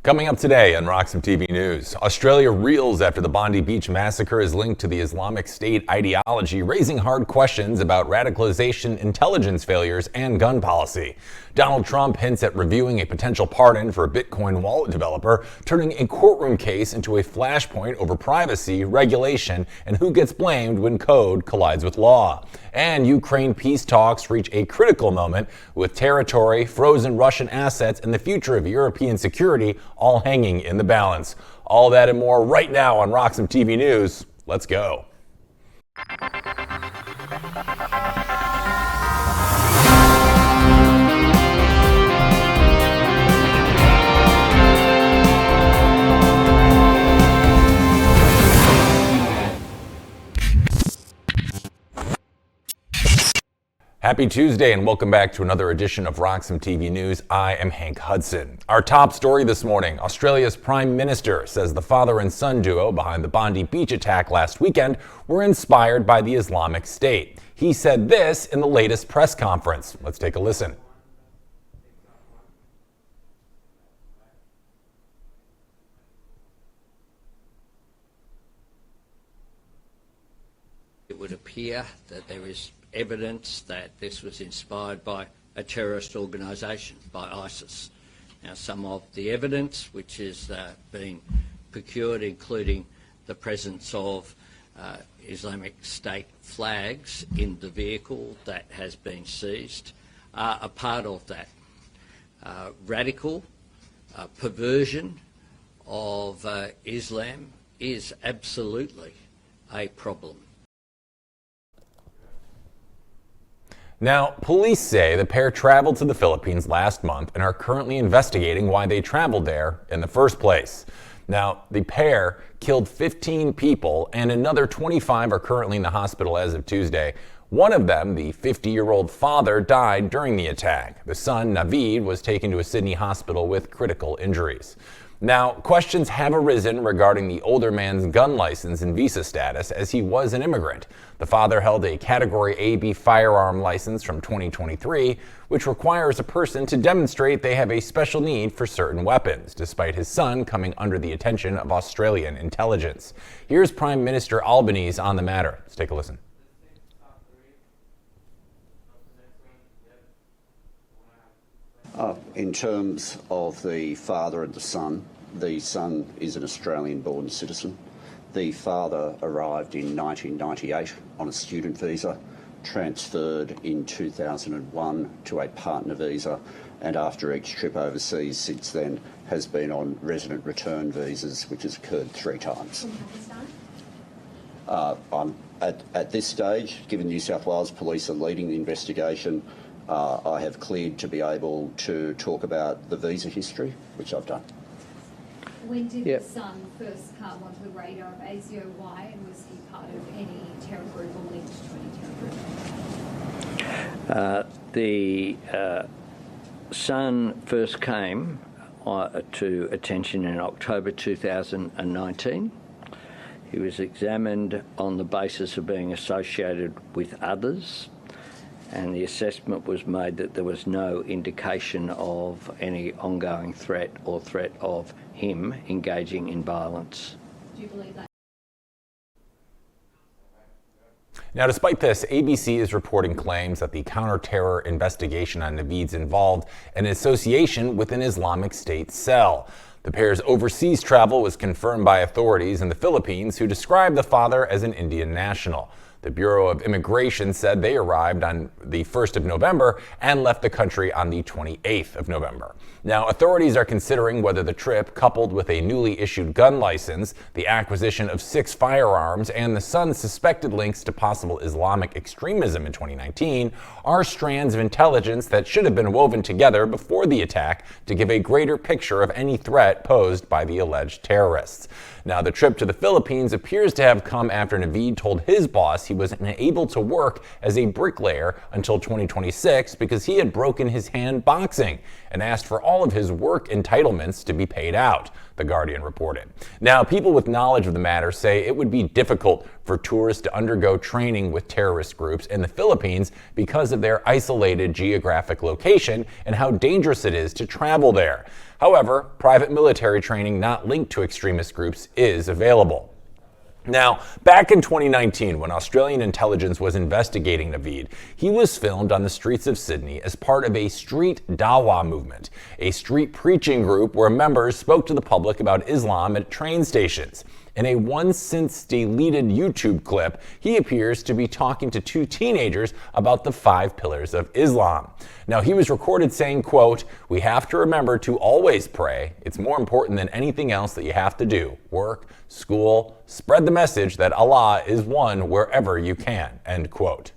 Coming up today on RoxomTV News, Australia reels after the Bondi Beach massacre is linked to the Islamic State ideology, raising hard questions about radicalization, intelligence failures, and gun policy. Donald Trump hints at reviewing a potential pardon for a Bitcoin wallet developer, turning a courtroom case into a flashpoint over privacy, regulation, and who gets blamed when code collides with law. And Ukraine peace talks reach a critical moment with territory, frozen Russian assets, and the future of European security all hanging in the balance. All that and more right now on RoxomTV News. Let's go. Happy Tuesday and welcome back to another edition of RoxomTV News. I am Hank Hudson. Our top story this morning, Australia's Prime Minister says the father and son duo behind the Bondi Beach attack last weekend were inspired by the Islamic State. He said this in the latest press conference. Let's take a listen. It would appear that there is evidence that this was inspired by a terrorist organisation, by ISIS. Now, some of the evidence which has been procured, including the presence of Islamic State flags in the vehicle that has been seized, are a part of that. Radical perversion of Islam is absolutely a problem. Now, police say the pair traveled to the Philippines last month and are currently investigating why they traveled there in the first place. Now, the pair killed 15 people and another 25 are currently in the hospital as of Tuesday. One of them, the 50-year-old father, died during the attack. The son, Naveed, was taken to a Sydney hospital with critical injuries. Now, questions have arisen regarding the older man's gun license and visa status as he was an immigrant. The father held a Category AB firearm license from 2023, which requires a person to demonstrate they have a special need for certain weapons, despite his son coming under the attention of Australian intelligence. Here's Prime Minister Albanese on the matter. Let's take a listen. In terms of the father and the son is an Australian-born citizen. The father arrived in 1998 on a student visa, transferred in 2001 to a partner visa, and after each trip overseas since then has been on resident return visas, which has occurred 3 times. At this stage, given New South Wales Police are leading the investigation, I have cleared to be able to talk about the visa history, which I've done. When did the son first come onto the radar of ASIO-Y, and was he part of any terror group or linked to any terror group? The son first came to attention in October 2019. He was examined on the basis of being associated with others, and the assessment was made that there was no indication of any ongoing threat or threat of him engaging in violence. Do you believe that? Now, despite this, ABC is reporting claims that the counter-terror investigation on Naveed's involved an association with an Islamic State cell. The pair's overseas travel was confirmed by authorities in the Philippines, who described the father as an Indian national. The Bureau of Immigration said they arrived on the 1st of November and left the country on the 28th of November. Now, authorities are considering whether the trip, coupled with a newly issued gun license, the acquisition of 6 firearms, and the son's suspected links to possible Islamic extremism in 2019, are strands of intelligence that should have been woven together before the attack to give a greater picture of any threat posed by the alleged terrorists. Now, the trip to the Philippines appears to have come after Naveed told his boss he was unable to work as a bricklayer until 2026 because he had broken his hand boxing and asked for all of his work entitlements to be paid out, The Guardian reported. Now, people with knowledge of the matter say it would be difficult for tourists to undergo training with terrorist groups in the Philippines because of their isolated geographic location and how dangerous it is to travel there. However, private military training not linked to extremist groups is available. Now, back in 2019, when Australian intelligence was investigating Naveed, he was filmed on the streets of Sydney as part of a street dawah movement, a street preaching group where members spoke to the public about Islam at train stations. In a once-since deleted YouTube clip, he appears to be talking to two teenagers about the 5 pillars of Islam. Now, he was recorded saying, quote, "We have to remember to always pray. It's more important than anything else that you have to do. Work, school, spread the message that Allah is one wherever you can," end quote.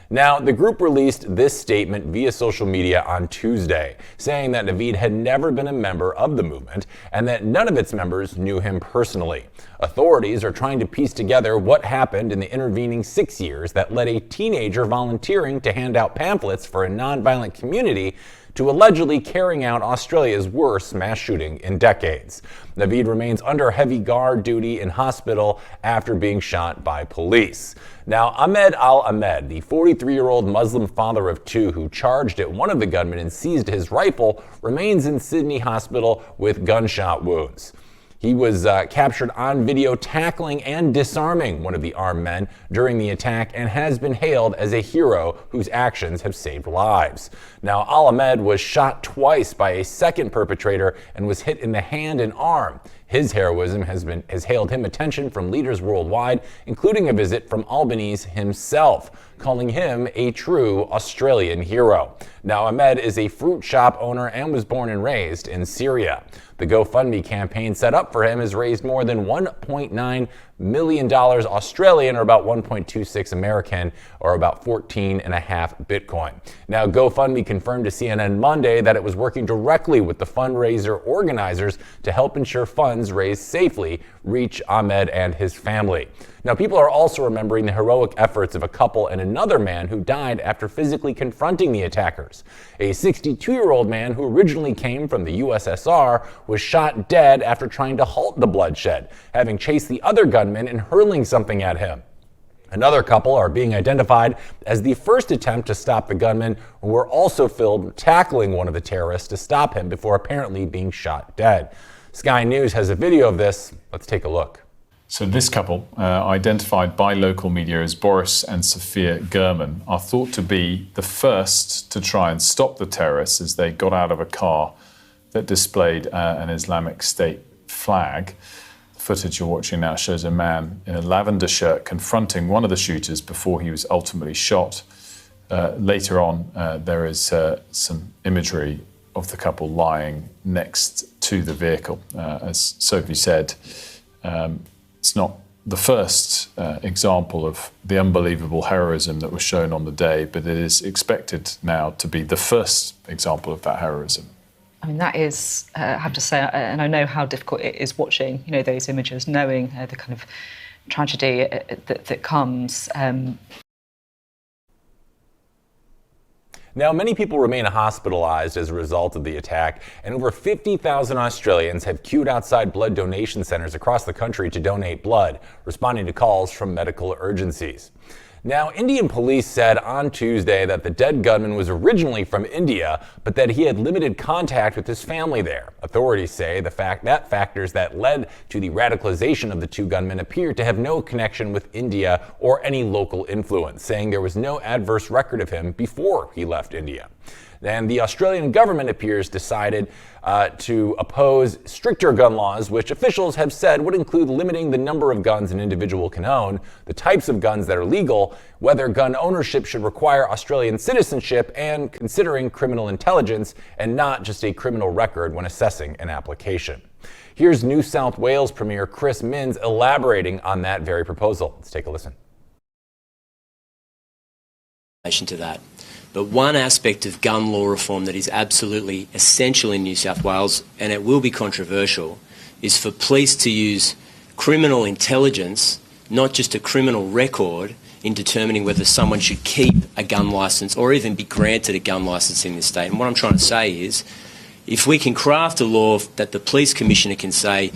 Now, the group released this statement via social media on Tuesday, saying that Naveed had never been a member of the movement and that none of its members knew him personally. Authorities are trying to piece together what happened in the intervening 6 years that led a teenager volunteering to hand out pamphlets for a nonviolent community to allegedly carrying out Australia's worst mass shooting in decades. Naveed remains under heavy guard duty in hospital after being shot by police. Now, Ahmed Al-Ahmed, the 43-year-old Muslim father of 2 who charged at one of the gunmen and seized his rifle, remains in Sydney hospital with gunshot wounds. He was captured on video tackling and disarming one of the armed men during the attack and has been hailed as a hero whose actions have saved lives. Now, Al-Ahmed was shot twice by a second perpetrator and was hit in the hand and arm. His heroism has hailed him attention from leaders worldwide, including a visit from Albanese himself, calling him a true Australian hero. Now, Ahmed is a fruit shop owner and was born and raised in Syria. The GoFundMe campaign set up for him has raised more than $1.9 million Australian, or about 1.26 American, or about 14.5 Bitcoin. Now, GoFundMe confirmed to CNN Monday that it was working directly with the fundraiser organizers to help ensure funds raised safely reach Ahmed and his family. Now, people are also remembering the heroic efforts of a couple and another man who died after physically confronting the attackers. A 62-year-old man who originally came from the USSR was shot dead after trying to halt the bloodshed, having chased the other gunman and hurling something at him. Another couple are being identified as the first attempt to stop the gunman, who were also filmed tackling one of the terrorists to stop him before apparently being shot dead. Sky News has a video of this. Let's take a look. So this couple, identified by local media as Boris and Sophia Gurman, are thought to be the first to try and stop the terrorists as they got out of a car that displayed an Islamic State flag. The footage you're watching now shows a man in a lavender shirt confronting one of the shooters before he was ultimately shot. Later on, there is some imagery of the couple lying next to the vehicle. As Sophie said, it's not the first example of the unbelievable heroism that was shown on the day, but it is expected now to be the first example of that heroism. I mean, that is, I have to say, and I know how difficult it is watching, those images, knowing the kind of tragedy that comes. Now, many people remain hospitalized as a result of the attack, and over 50,000 Australians have queued outside blood donation centers across the country to donate blood, responding to calls from medical urgencies. Now, Indian police said on Tuesday that the dead gunman was originally from India, but that he had limited contact with his family there. Authorities say that factors that led to the radicalization of the 2 gunmen appear to have no connection with India or any local influence, saying there was no adverse record of him before he left India. And the Australian government appears decided to oppose stricter gun laws, which officials have said would include limiting the number of guns an individual can own, the types of guns that are legal, whether gun ownership should require Australian citizenship, and considering criminal intelligence and not just a criminal record when assessing an application. Here's New South Wales Premier Chris Minns elaborating on that very proposal. Let's take a listen. To that. But one aspect of gun law reform that is absolutely essential in New South Wales, and it will be controversial, is for police to use criminal intelligence, not just a criminal record, in determining whether someone should keep a gun licence or even be granted a gun licence in this state. And what I'm trying to say is, if we can craft a law that the police commissioner can say,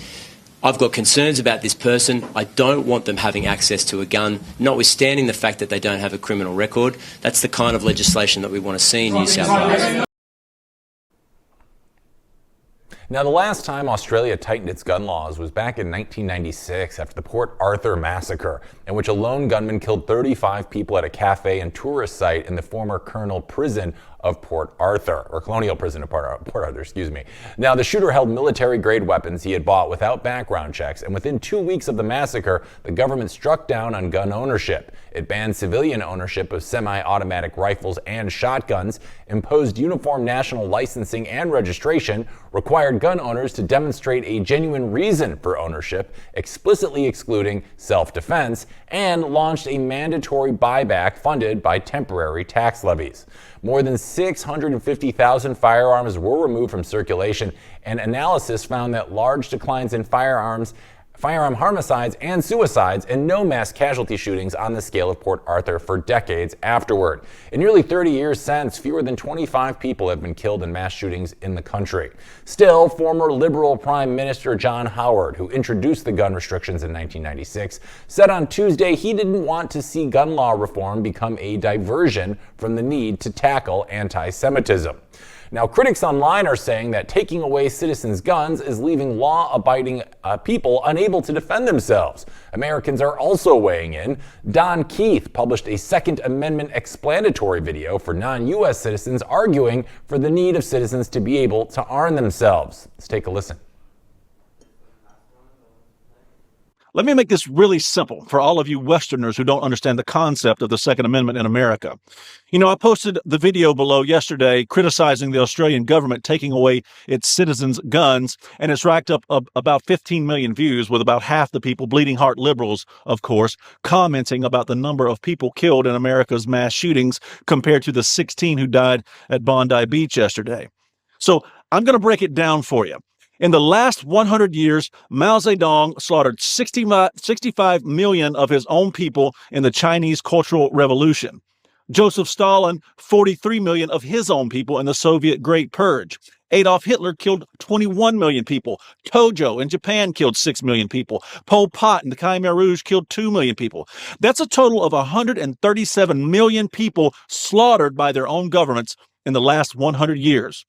I've got concerns about this person, I don't want them having access to a gun, notwithstanding the fact that they don't have a criminal record, that's the kind of legislation that we want to see in New South Wales. Now, the last time Australia tightened its gun laws was back in 1996 after the Port Arthur massacre, in which a lone gunman killed 35 people at a cafe and tourist site in the former Colonial Prison of Port Arthur, or Colonial Prison of Port Arthur, excuse me. Now, the shooter held military-grade weapons he had bought without background checks, and within 2 weeks of the massacre, the government struck down on gun ownership. It banned civilian ownership of semi-automatic rifles and shotguns, imposed uniform national licensing and registration, required gun owners to demonstrate a genuine reason for ownership, explicitly excluding self-defense, and launched a mandatory buyback funded by temporary tax levies. More than 650,000 firearms were removed from circulation, and analysis found that large declines in firearm homicides and suicides, and no mass casualty shootings on the scale of Port Arthur for decades afterward. In nearly 30 years since, fewer than 25 people have been killed in mass shootings in the country. Still, former Liberal Prime Minister John Howard, who introduced the gun restrictions in 1996, said on Tuesday he didn't want to see gun law reform become a diversion from the need to tackle anti-Semitism. Now, critics online are saying that taking away citizens' guns is leaving law-abiding people unable to defend themselves. Americans are also weighing in. Don Keith published a Second Amendment explanatory video for non-U.S. citizens arguing for the need of citizens to be able to arm themselves. Let's take a listen. Let me make this really simple for all of you Westerners who don't understand the concept of the Second Amendment in America. You know, I posted the video below yesterday criticizing the Australian government taking away its citizens' guns, and it's racked up about 15 million views, with about half the people, bleeding heart liberals, of course, commenting about the number of people killed in America's mass shootings compared to the 16 who died at Bondi Beach yesterday. So I'm going to break it down for you. In the last 100 years, Mao Zedong slaughtered 65 million of his own people in the Chinese Cultural Revolution. Joseph Stalin, 43 million of his own people in the Soviet Great Purge. Adolf Hitler killed 21 million people. Tojo in Japan killed 6 million people. Pol Pot in the Khmer Rouge killed 2 million people. That's a total of 137 million people slaughtered by their own governments in the last 100 years.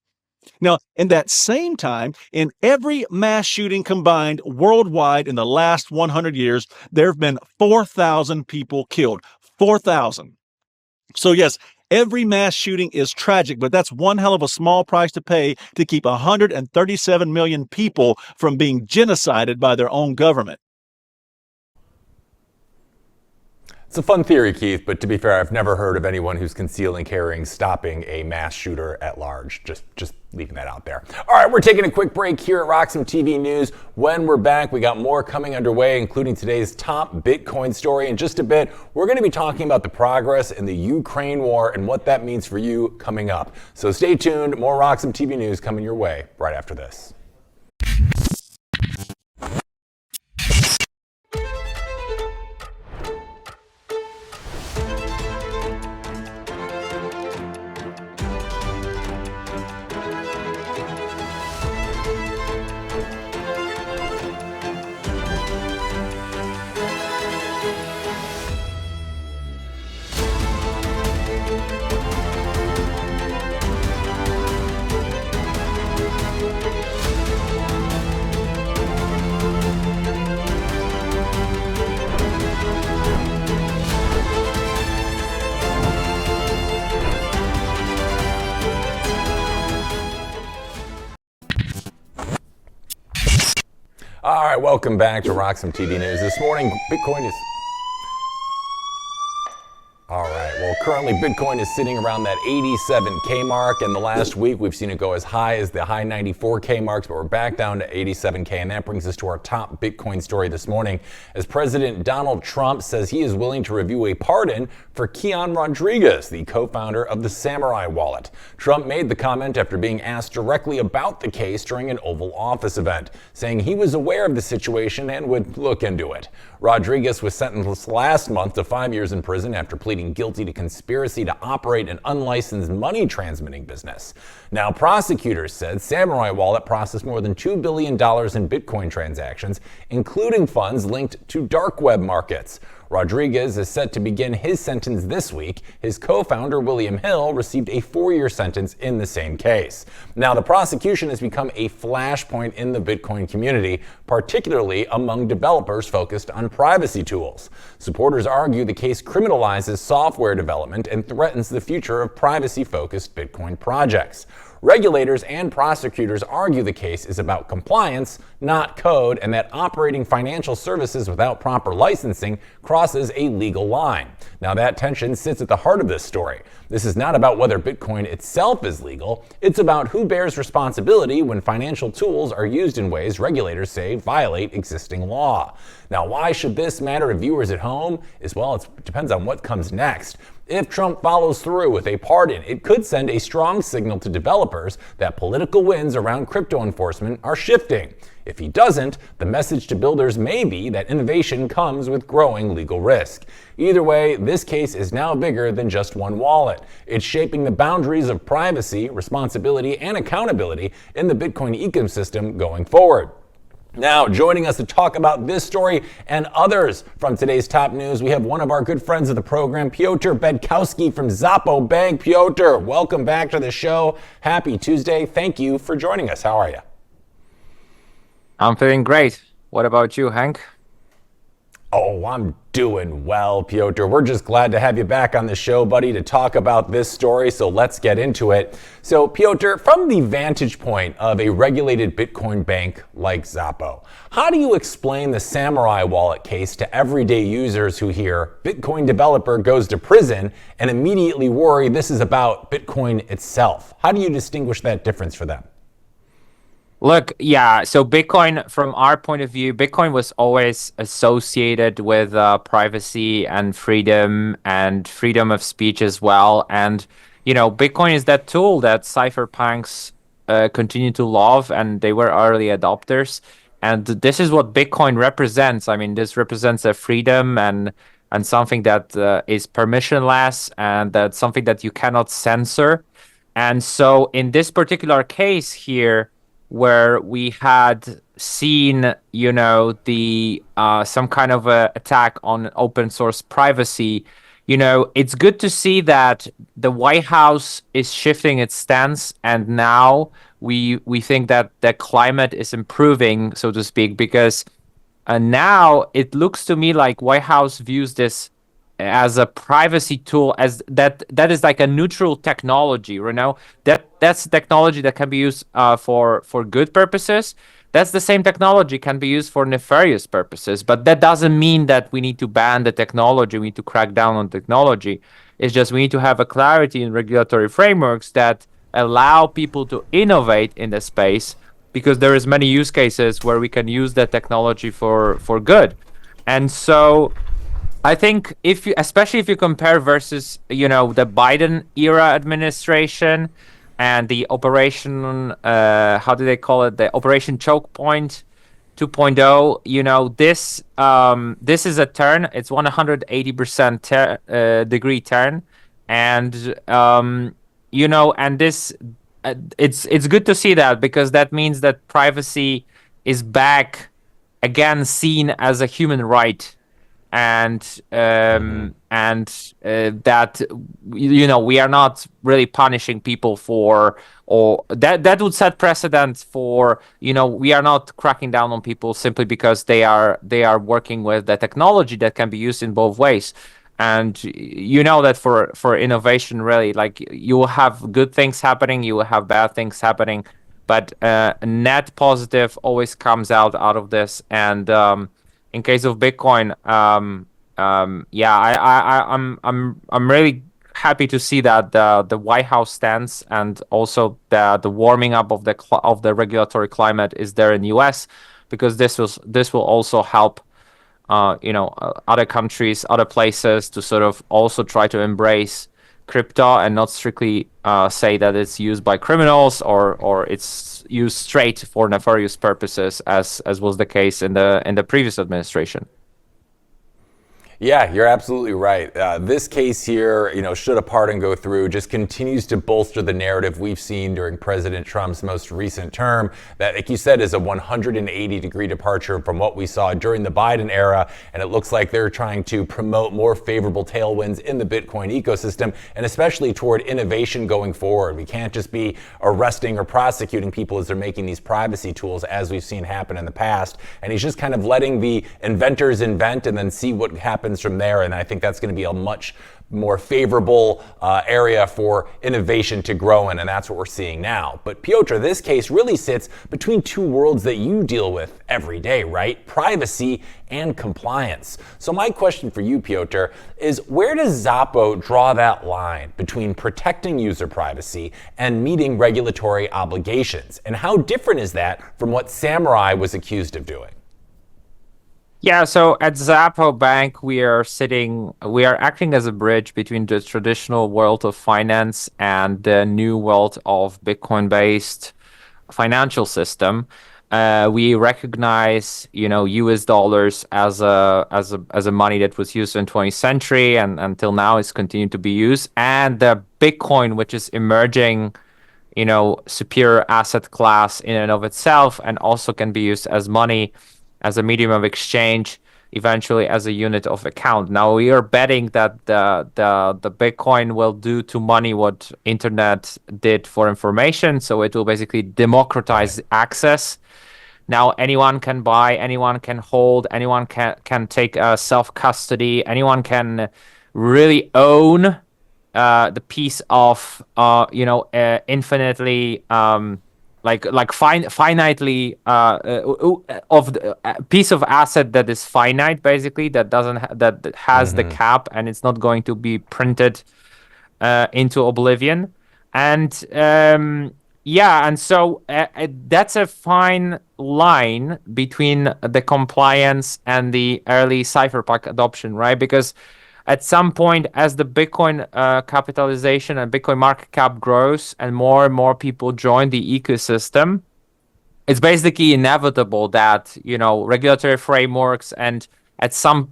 Now, in that same time, in every mass shooting combined worldwide in the last 100 years, there have been 4,000 people killed. 4,000. So yes, every mass shooting is tragic, but that's one hell of a small price to pay to keep 137 million people from being genocided by their own government. It's a fun theory, Keith, but to be fair, I've never heard of anyone who's concealing carrying stopping a mass shooter at large. Just leaving that out there. All right, we're taking a quick break here at RoxomTV News. When we're back, we got more coming underway, including today's top Bitcoin story. In just a bit, we're going to be talking about the progress in the Ukraine war and what that means for you coming up. So stay tuned. More RoxomTV News coming your way right after this. All right, welcome back to RoxomTV News. This morning, Bitcoin is... All right, well, currently Bitcoin is sitting around that 87K mark. In the last week, we've seen it go as high as the high 94K marks, but we're back down to 87K. And that brings us to our top Bitcoin story this morning, as President Donald Trump says he is willing to review a pardon for Keon Rodriguez, the co-founder of the Samurai Wallet. Trump made the comment after being asked directly about the case during an Oval Office event, saying he was aware of the situation and would look into it. Rodriguez was sentenced last month to 5 years in prison after pleading guilty to conspiracy to operate an unlicensed money transmitting business. Now, prosecutors said Samurai Wallet processed more than $2 billion in Bitcoin transactions, including funds linked to dark web markets. Rodriguez is set to begin his sentence this week. His co-founder, William Hill, received a 4-year sentence in the same case. Now, the prosecution has become a flashpoint in the Bitcoin community, particularly among developers focused on privacy tools. Supporters argue the case criminalizes software development and threatens the future of privacy-focused Bitcoin projects. Regulators and prosecutors argue the case is about compliance, not code, and that operating financial services without proper licensing crosses a legal line. Now, that tension sits at the heart of this story. This is not about whether Bitcoin itself is legal. It's about who bears responsibility when financial tools are used in ways regulators say violate existing law. Now, why should this matter to viewers at home? It depends on what comes next. If Trump follows through with a pardon, it could send a strong signal to developers that political winds around crypto enforcement are shifting. If he doesn't, the message to builders may be that innovation comes with growing legal risk. Either way, this case is now bigger than just one wallet. It's shaping the boundaries of privacy, responsibility, and accountability in the Bitcoin ecosystem going forward. Now, joining us to talk about this story and others from today's top news, we have one of our good friends of the program, Piotr Bedkowski from Zapo Bank. Piotr, welcome back to the show. Happy Tuesday. Thank you for joining us. How are you? I'm feeling great. What about you, Hank? Oh, I'm doing well, Piotr. We're just glad to have you back on the show, buddy, to talk about this story. So let's get into it. So, Piotr, from the vantage point of a regulated Bitcoin bank like Zapo, how do you explain the Samurai Wallet case to everyday users who hear Bitcoin developer goes to prison and immediately worry this is about Bitcoin itself? How do you distinguish that difference for them? Look, yeah, so Bitcoin, from our point of view, Bitcoin was always associated with privacy and freedom of speech as well. And, you know, Bitcoin is that tool that cypherpunks continue to love, and they were early adopters. And this is what Bitcoin represents. I mean, this represents a freedom and something that is permissionless, and that's something that you cannot censor. And so in this particular case here, where we had seen, you know, the some kind of a attack on open source privacy, you know, it's good to see that the White House is shifting its stance, and now we think that the climate is improving, so to speak, because now it looks to me like White House views this as a privacy tool, as that is like a neutral technology, you know, that's technology that can be used for good purposes. That's the same technology can be used for nefarious purposes, but that doesn't mean that we need to ban the technology. We need to crack down on technology. It's just we need to have a clarity in regulatory frameworks that allow people to innovate in the space, because there is many use cases where we can use that technology for good. And so I think especially if you compare versus, you know, the Biden era administration and the Operation, how do they call it? The Operation Choke Point 2.0, you know, this is a turn. It's 180% degree turn. And, you know, and this, it's good to see that, because that means that privacy is back again seen as a human right. And that, you know, we are not really punishing people for, or that would set precedent for, you know, we are not cracking down on people simply because they are working with the technology that can be used in both ways. And you know that for innovation, really, like, you will have good things happening, you will have bad things happening, but net positive always comes out of this. And in case of Bitcoin, yeah, I'm really happy to see that the White House stance and also the warming up of the regulatory climate is there in the U.S. because this will also help other countries, other places to sort of also try to embrace crypto and not strictly say that it's used by criminals or it's used straight for nefarious purposes, as was the case in the previous administration. Yeah, you're absolutely right. This case here, should a pardon go through, just continues to bolster the narrative we've seen during President Trump's most recent term that, like you said, is a 180-degree departure from what we saw during the Biden era. And it looks like they're trying to promote more favorable tailwinds in the Bitcoin ecosystem, and especially toward innovation going forward. We can't just be arresting or prosecuting people as they're making these privacy tools, as we've seen happen in the past. And he's just kind of letting the inventors invent and then see what happens from there. And I think that's going to be a much more favorable area for innovation to grow in, and that's what we're seeing now. But Piotr, this case really sits between two worlds that you deal with every day, right? Privacy and compliance. So my question for you, Piotr, is where does Xapo draw that line between protecting user privacy and meeting regulatory obligations? And how different is that from what Samurai was accused of doing? Yeah, so at Xapo Bank, we are acting as a bridge between the traditional world of finance and the new world of Bitcoin-based financial system. We recognize, US dollars as a money that was used in 20th century and until now is continued to be used, and the Bitcoin, which is emerging, superior asset class in and of itself, and also can be used as money, as a medium of exchange, eventually as a unit of account. Now we are betting that the Bitcoin will do to money what internet did for information. So it will basically democratize access. Now anyone can buy, anyone can hold, anyone can take self-custody, anyone can really own the piece of infinitely finitely of the piece of asset that is finite, basically, that that has the cap, and it's not going to be printed into oblivion. And so that's a fine line between the compliance and the early cypherpunk adoption, right? Because at some point, as the Bitcoin capitalization and Bitcoin market cap grows and more people join the ecosystem, it's basically inevitable that, regulatory frameworks and at some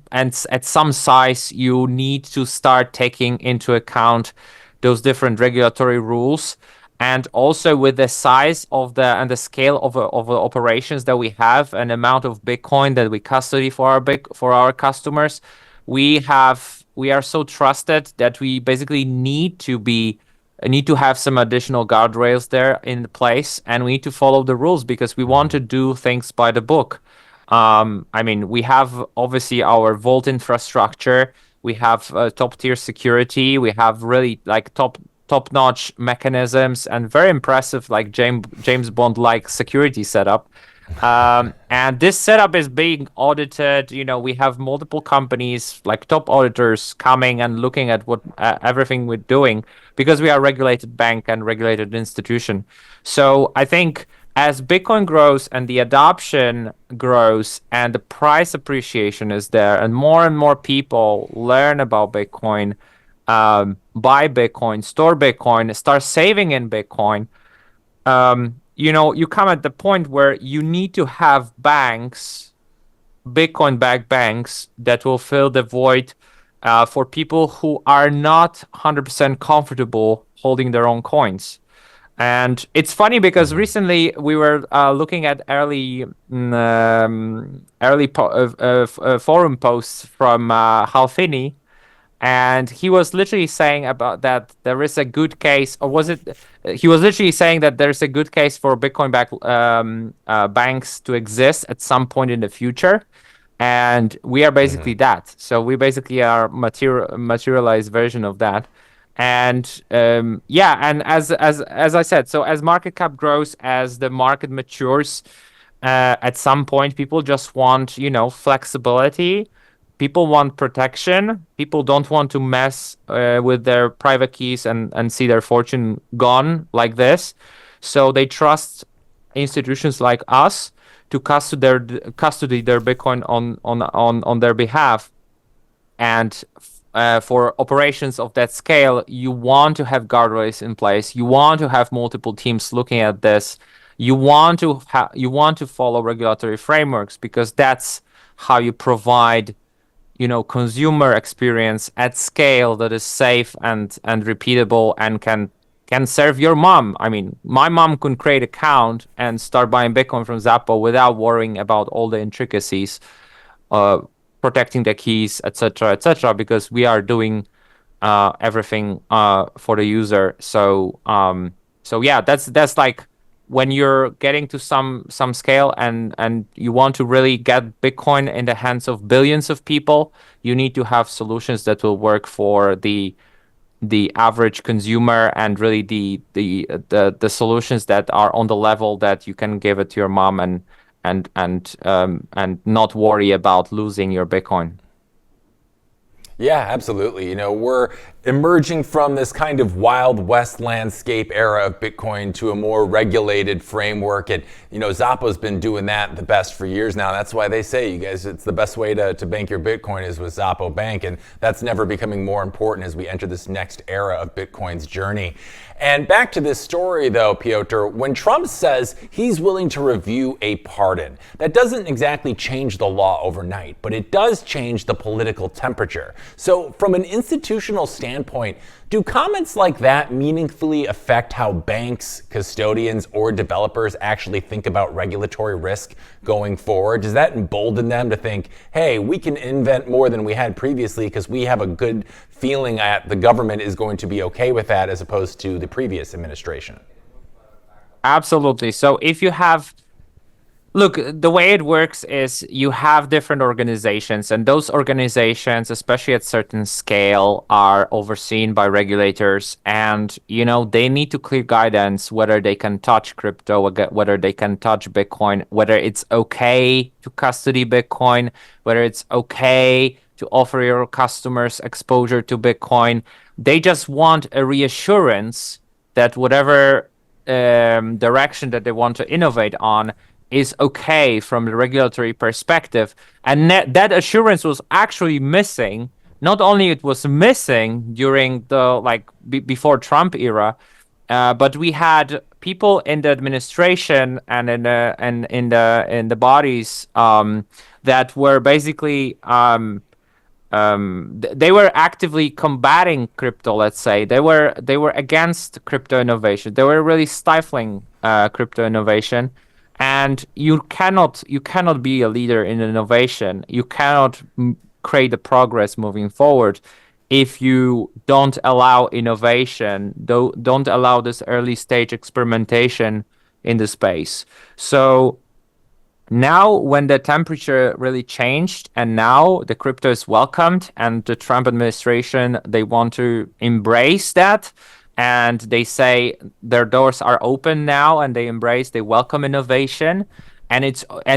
size, you need to start taking into account those different regulatory rules. And also with the size of the scale of the operations that we have, and amount of Bitcoin that we custody for our customers, we are so trusted that we basically need to have some additional guardrails there in place, and we need to follow the rules because we want to do things by the book. We have obviously our vault infrastructure, we have top-tier security, we have really top-notch mechanisms and very impressive James Bond-like security setup. And this setup is being audited. We have multiple companies, top auditors, coming and looking at what everything we're doing, because we are a regulated bank and regulated institution. So I think as Bitcoin grows and the adoption grows and the price appreciation is there and more people learn about Bitcoin, buy Bitcoin, store Bitcoin, start saving in Bitcoin, you come at the point where you need to have banks, Bitcoin-backed banks, that will fill the void for people who are not 100% comfortable holding their own coins. And it's funny because recently we were looking at early forum posts from Hal Finney, and he was literally saying about that there is a good case, or was it? He was literally saying that there's a good case for Bitcoin-backed banks to exist at some point in the future, and we are basically that. So we basically are materialized version of that. And and as I said, so as market cap grows, as the market matures, at some point people just want flexibility. people want protection. People don't want to mess with their private keys and see their fortune gone like this. So they trust institutions like us to custody their Bitcoin on their behalf. And for operations of that scale, you want to have guardrails in place. You want to have multiple teams looking at this. You want to follow regulatory frameworks, because that's how you provide, consumer experience at scale that is safe and repeatable and can serve your mom. I mean, my mom could create an account and start buying Bitcoin from Zappo without worrying about all the intricacies, protecting the keys, etc., because we are doing everything for the user. So yeah, that's like when you're getting to some scale and you want to really get Bitcoin in the hands of billions of people, you need to have solutions that will work for the average consumer, and really the solutions that are on the level that you can give it to your mom and not worry about losing your Bitcoin. Yeah, absolutely. We're emerging from this kind of Wild West landscape era of Bitcoin to a more regulated framework. And, Zappo's been doing that the best for years now. That's why they say, you guys, it's the best way to bank your Bitcoin is with Zappo Bank. And that's never becoming more important as we enter this next era of Bitcoin's journey. And back to this story, though, Piotr, when Trump says he's willing to review a pardon, that doesn't exactly change the law overnight, but it does change the political temperature. So from an institutional standpoint, do comments like that meaningfully affect how banks, custodians, or developers actually think about regulatory risk going forward? Does that embolden them to think, hey, we can invent more than we had previously because we have a good feeling that the government is going to be okay with that, as opposed to the previous administration? Absolutely. So if you have, look, the way it works is you have different organizations, and those organizations, especially at certain scale, are overseen by regulators, and they need to clear guidance whether they can touch crypto, whether they can touch Bitcoin, whether it's okay to custody Bitcoin, whether it's okay to offer your customers exposure to Bitcoin. They just want a reassurance that whatever direction that they want to innovate on is okay from the regulatory perspective. And that assurance was actually missing. Not only it was missing during the before Trump era, but we had people in the administration and in the bodies that were basically they were actively combating crypto. Let's say they were against crypto innovation. They were really stifling crypto innovation. And you cannot be a leader in innovation. You cannot create the progress moving forward if you don't allow innovation, don't allow this early stage experimentation in the space. So now when the temperature really changed, and now the crypto is welcomed, and the Trump administration, they want to embrace that, and they say their doors are open now, and they welcome innovation, and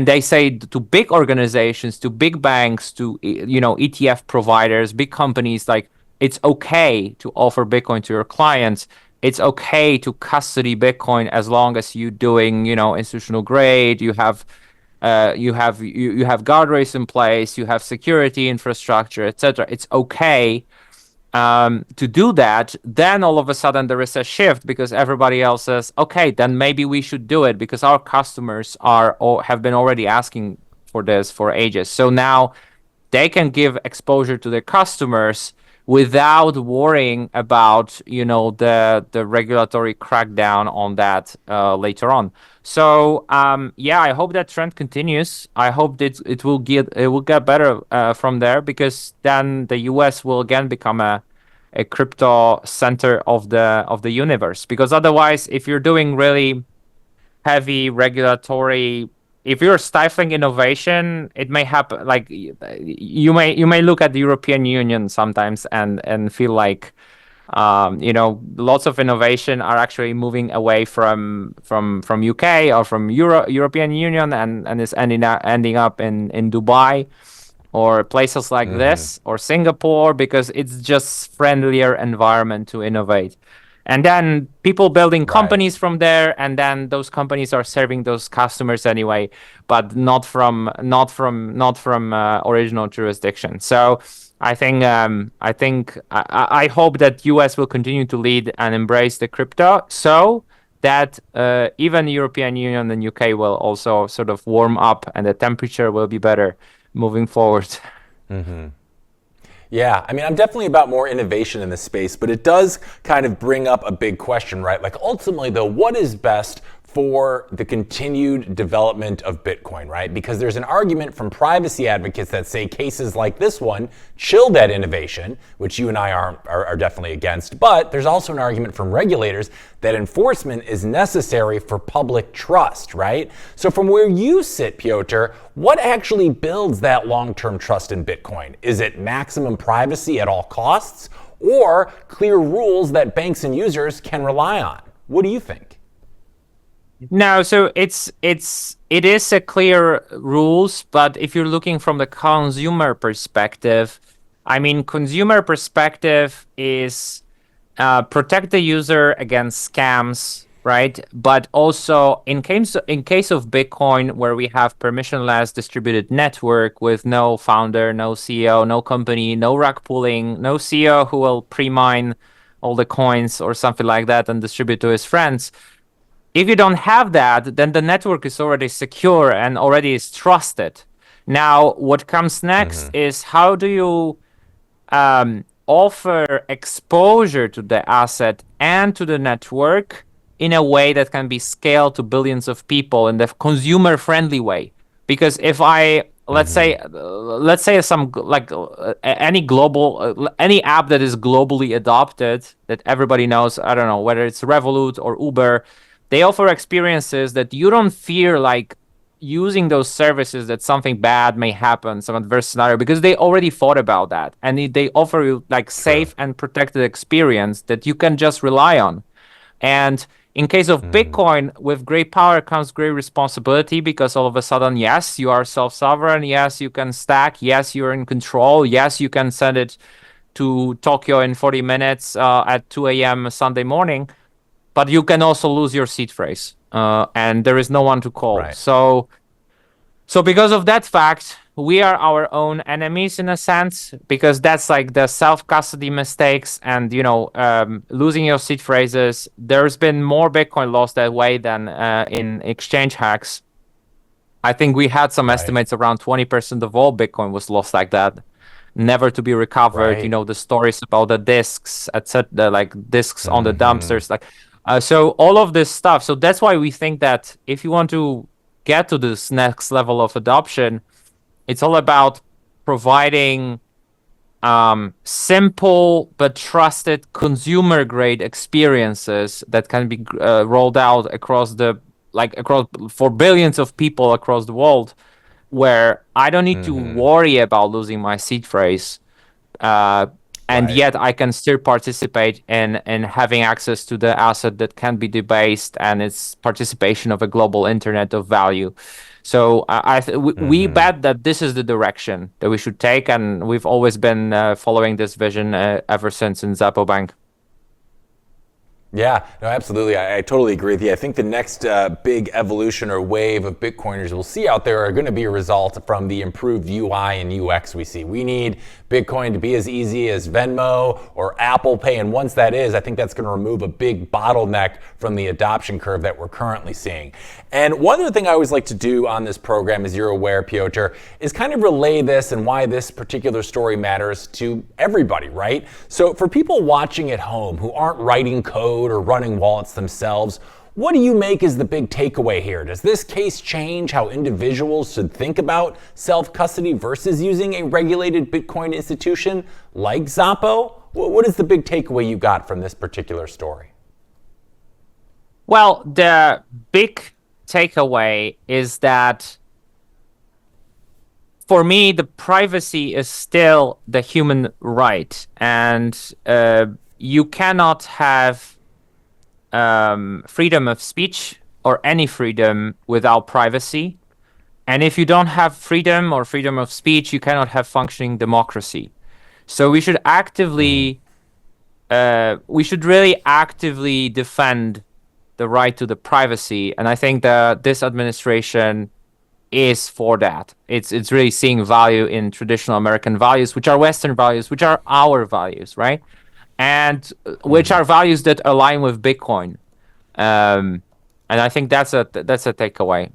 they say to big organizations, to big banks, to ETF providers, big companies, like, it's okay to offer Bitcoin to your clients. It's okay to custody Bitcoin as long as you're doing institutional grade. You have guardrails in place. You have security infrastructure, etc. It's okay to do that. Then all of a sudden there is a shift, because everybody else says, okay, then maybe we should do it, because our customers have been already asking for this for ages. So now they can give exposure to their customers without worrying about the regulatory crackdown on that later on. So I hope that trend continues. I hope that it will get better from there, because then the US will again become a crypto center of the universe. Because otherwise, if you're doing really heavy regulatory, if you're stifling innovation, it may happen. Like, you may look at the European Union sometimes and feel like lots of innovation are actually moving away from UK or from European Union and is ending up in Dubai. or places like this or Singapore, because it's just friendlier environment to innovate. And then people building companies from there, and then those companies are serving those customers anyway, but not from original jurisdiction. So I hope that US will continue to lead and embrace the crypto, so that even European Union and UK will also sort of warm up, and the temperature will be better moving forward. Yeah, I mean, I'm definitely about more innovation in this space, but it does kind of bring up a big question, right? Like, ultimately, though, what is best for the continued development of Bitcoin, right? Because there's an argument from privacy advocates that say cases like this one chill that innovation, which you and I are definitely against. But there's also an argument from regulators that enforcement is necessary for public trust, right? So from where you sit, Piotr, what actually builds that long-term trust in Bitcoin? Is it maximum privacy at all costs, or clear rules that banks and users can rely on? What do you think? No, so it is a clear rules, but if you're looking from the consumer perspective, I mean, consumer perspective is protect the user against scams, right? But also in case of Bitcoin, where we have permissionless distributed network with no founder, no CEO, no company, no rug pulling, no CEO who will pre-mine all the coins or something like that and distribute to his friends. If you don't have that, then the network is already secure and already is trusted. Now, what comes next is how do you offer exposure to the asset and to the network in a way that can be scaled to billions of people in the consumer-friendly way? Because if let's say some like any global any app that is globally adopted that everybody knows, I don't know whether it's Revolut or Uber. They offer experiences that you don't fear like using those services that something bad may happen, some adverse scenario, because they already thought about that. And they offer you like safe and protected experience that you can just rely on. And in case of Bitcoin, with great power comes great responsibility, because all of a sudden, yes, you are self-sovereign. Yes, you can stack. Yes, you're in control. Yes, you can send it to Tokyo in 40 minutes at 2 a.m. Sunday morning. But you can also lose your seed phrase, and there is no one to call. Right. So because of that fact, we are our own enemies in a sense, because that's like the self-custody mistakes and, losing your seed phrases. There's been more Bitcoin lost that way than in exchange hacks. I think we had some estimates around 20% of all Bitcoin was lost like that, never to be recovered. Right. The stories about the discs, etc., like discs on the dumpsters, like. So all of this stuff. So that's why we think that if you want to get to this next level of adoption, it's all about providing simple but trusted consumer-grade experiences that can be rolled out across for billions of people across the world, where I don't need to worry about losing my seed phrase. And yet I can still participate in having access to the asset that can be debased, and it's participation of a global internet of value. So we bet that this is the direction that we should take, and we've always been following this vision ever since in Zapo Bank. Yeah, no, absolutely. I totally agree with you. I think the next big evolution or wave of Bitcoiners we'll see out there are going to be a result from the improved UI and UX we see. We need Bitcoin to be as easy as Venmo or Apple Pay, and once that is, I think that's going to remove a big bottleneck from the adoption curve that we're currently seeing. And one other thing I always like to do on this program, as you're aware, Piotr, is kind of relay this and why this particular story matters to everybody, right? So for people watching at home who aren't writing code or running wallets themselves, what do you make as the big takeaway here? Does this case change how individuals should think about self-custody versus using a regulated Bitcoin institution like Zapo? What is the big takeaway you got from this particular story? Well, the big takeaway is that for me, the privacy is still the human right, and you cannot have freedom of speech or any freedom without privacy. And if you don't have freedom or freedom of speech, you cannot have functioning democracy. So we should really actively defend the right to the privacy. And I think that this administration is for that. It's really seeing value in traditional American values, which are Western values, which are our values, right? And which are values that align with Bitcoin. And I think that's a takeaway.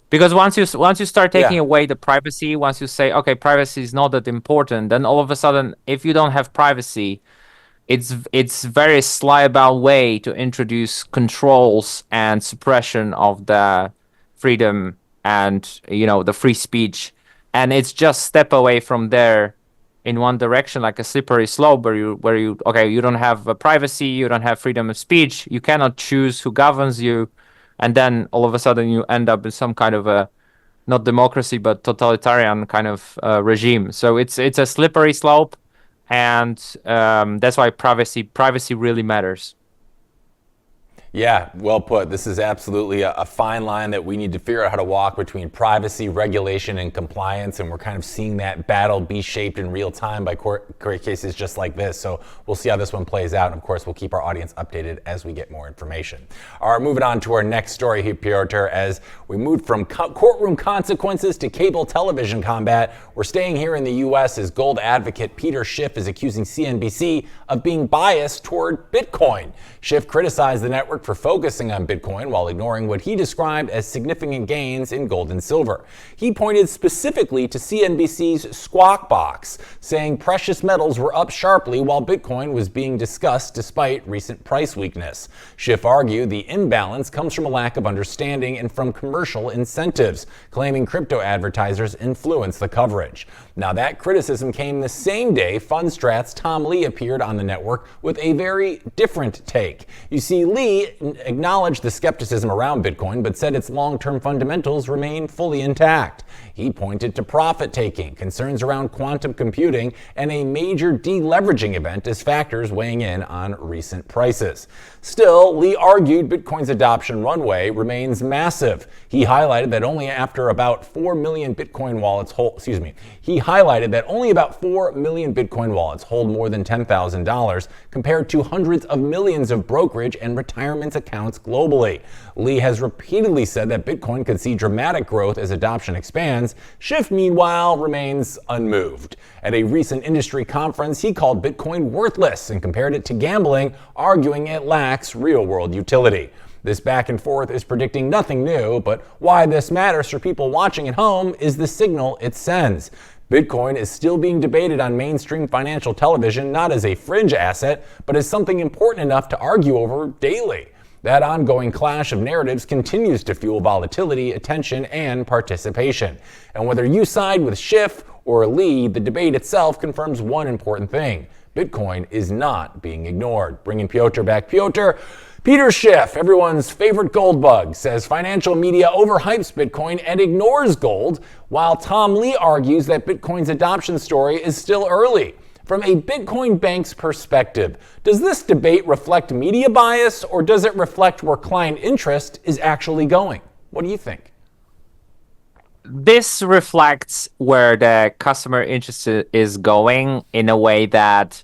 Because once you start taking away the privacy, once you say, okay, privacy is not that important, then all of a sudden, if you don't have privacy, it's very sly about way to introduce controls and suppression of the freedom and the free speech, and it's just step away from there in one direction, like a slippery slope where you you don't have privacy, you don't have freedom of speech, you cannot choose who governs you, and then all of a sudden you end up in some kind of a not democracy but totalitarian kind of regime. So it's a slippery slope, and that's why privacy really matters. Yeah, well put. This is absolutely a fine line that we need to figure out how to walk between privacy, regulation, and compliance, and we're kind of seeing that battle be shaped in real time by court cases just like this. So we'll see how this one plays out, and of course, we'll keep our audience updated as we get more information. All right, moving on to our next story here, Piotr. As we moved from courtroom consequences to cable television combat, we're staying here in the U.S. as gold advocate Peter Schiff is accusing CNBC of being biased toward Bitcoin. Schiff criticized the network for focusing on Bitcoin while ignoring what he described as significant gains in gold and silver. He pointed specifically to CNBC's Squawk Box, saying precious metals were up sharply while Bitcoin was being discussed despite recent price weakness. Schiff argued the imbalance comes from a lack of understanding and from commercial incentives, claiming crypto advertisers influence the coverage. Now, that criticism came the same day Fundstrat's Tom Lee appeared on the network with a very different take. You see, Lee acknowledged the skepticism around Bitcoin, but said its long-term fundamentals remain fully intact. He pointed to profit-taking, concerns around quantum computing, and a major deleveraging event as factors weighing in on recent prices. Still, Lee argued Bitcoin's adoption runway remains massive. He highlighted that only about 4 million Bitcoin wallets hold more than $10,000 compared to hundreds of millions of brokerage and retirement accounts globally. Lee has repeatedly said that Bitcoin could see dramatic growth as adoption expands. Schiff, meanwhile, remains unmoved. At a recent industry conference, he called Bitcoin worthless and compared it to gambling, arguing it lacks real-world utility. This back and forth is predicting nothing new, but why this matters for people watching at home is the signal it sends. Bitcoin is still being debated on mainstream financial television, not as a fringe asset, but as something important enough to argue over daily. That ongoing clash of narratives continues to fuel volatility, attention, and participation. And whether you side with Schiff or Lee, the debate itself confirms one important thing. Bitcoin is not being ignored. Bringing Piotr back. Piotr, Peter Schiff, everyone's favorite gold bug, says financial media overhypes Bitcoin and ignores gold, while Tom Lee argues that Bitcoin's adoption story is still early. From a Bitcoin bank's perspective, does this debate reflect media bias or does it reflect where client interest is actually going? What do you think? This reflects where the customer interest is going in a way that,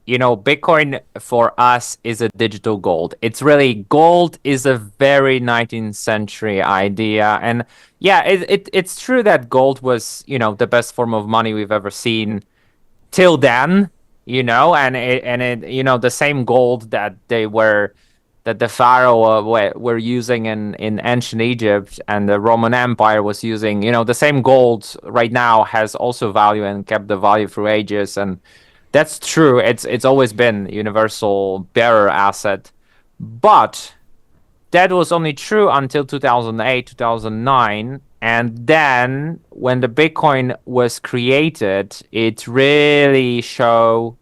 Bitcoin for us is a digital gold. It's really, gold is a very 19th century idea. And yeah, it's true that gold was, the best form of money we've ever seen till then, the same gold that the pharaoh were using in ancient Egypt and the Roman Empire was using, the same gold right now has also value and kept the value through ages. And that's true. It's always been universal bearer asset. But that was only true until 2008, 2009. And then when the Bitcoin was created, it really showed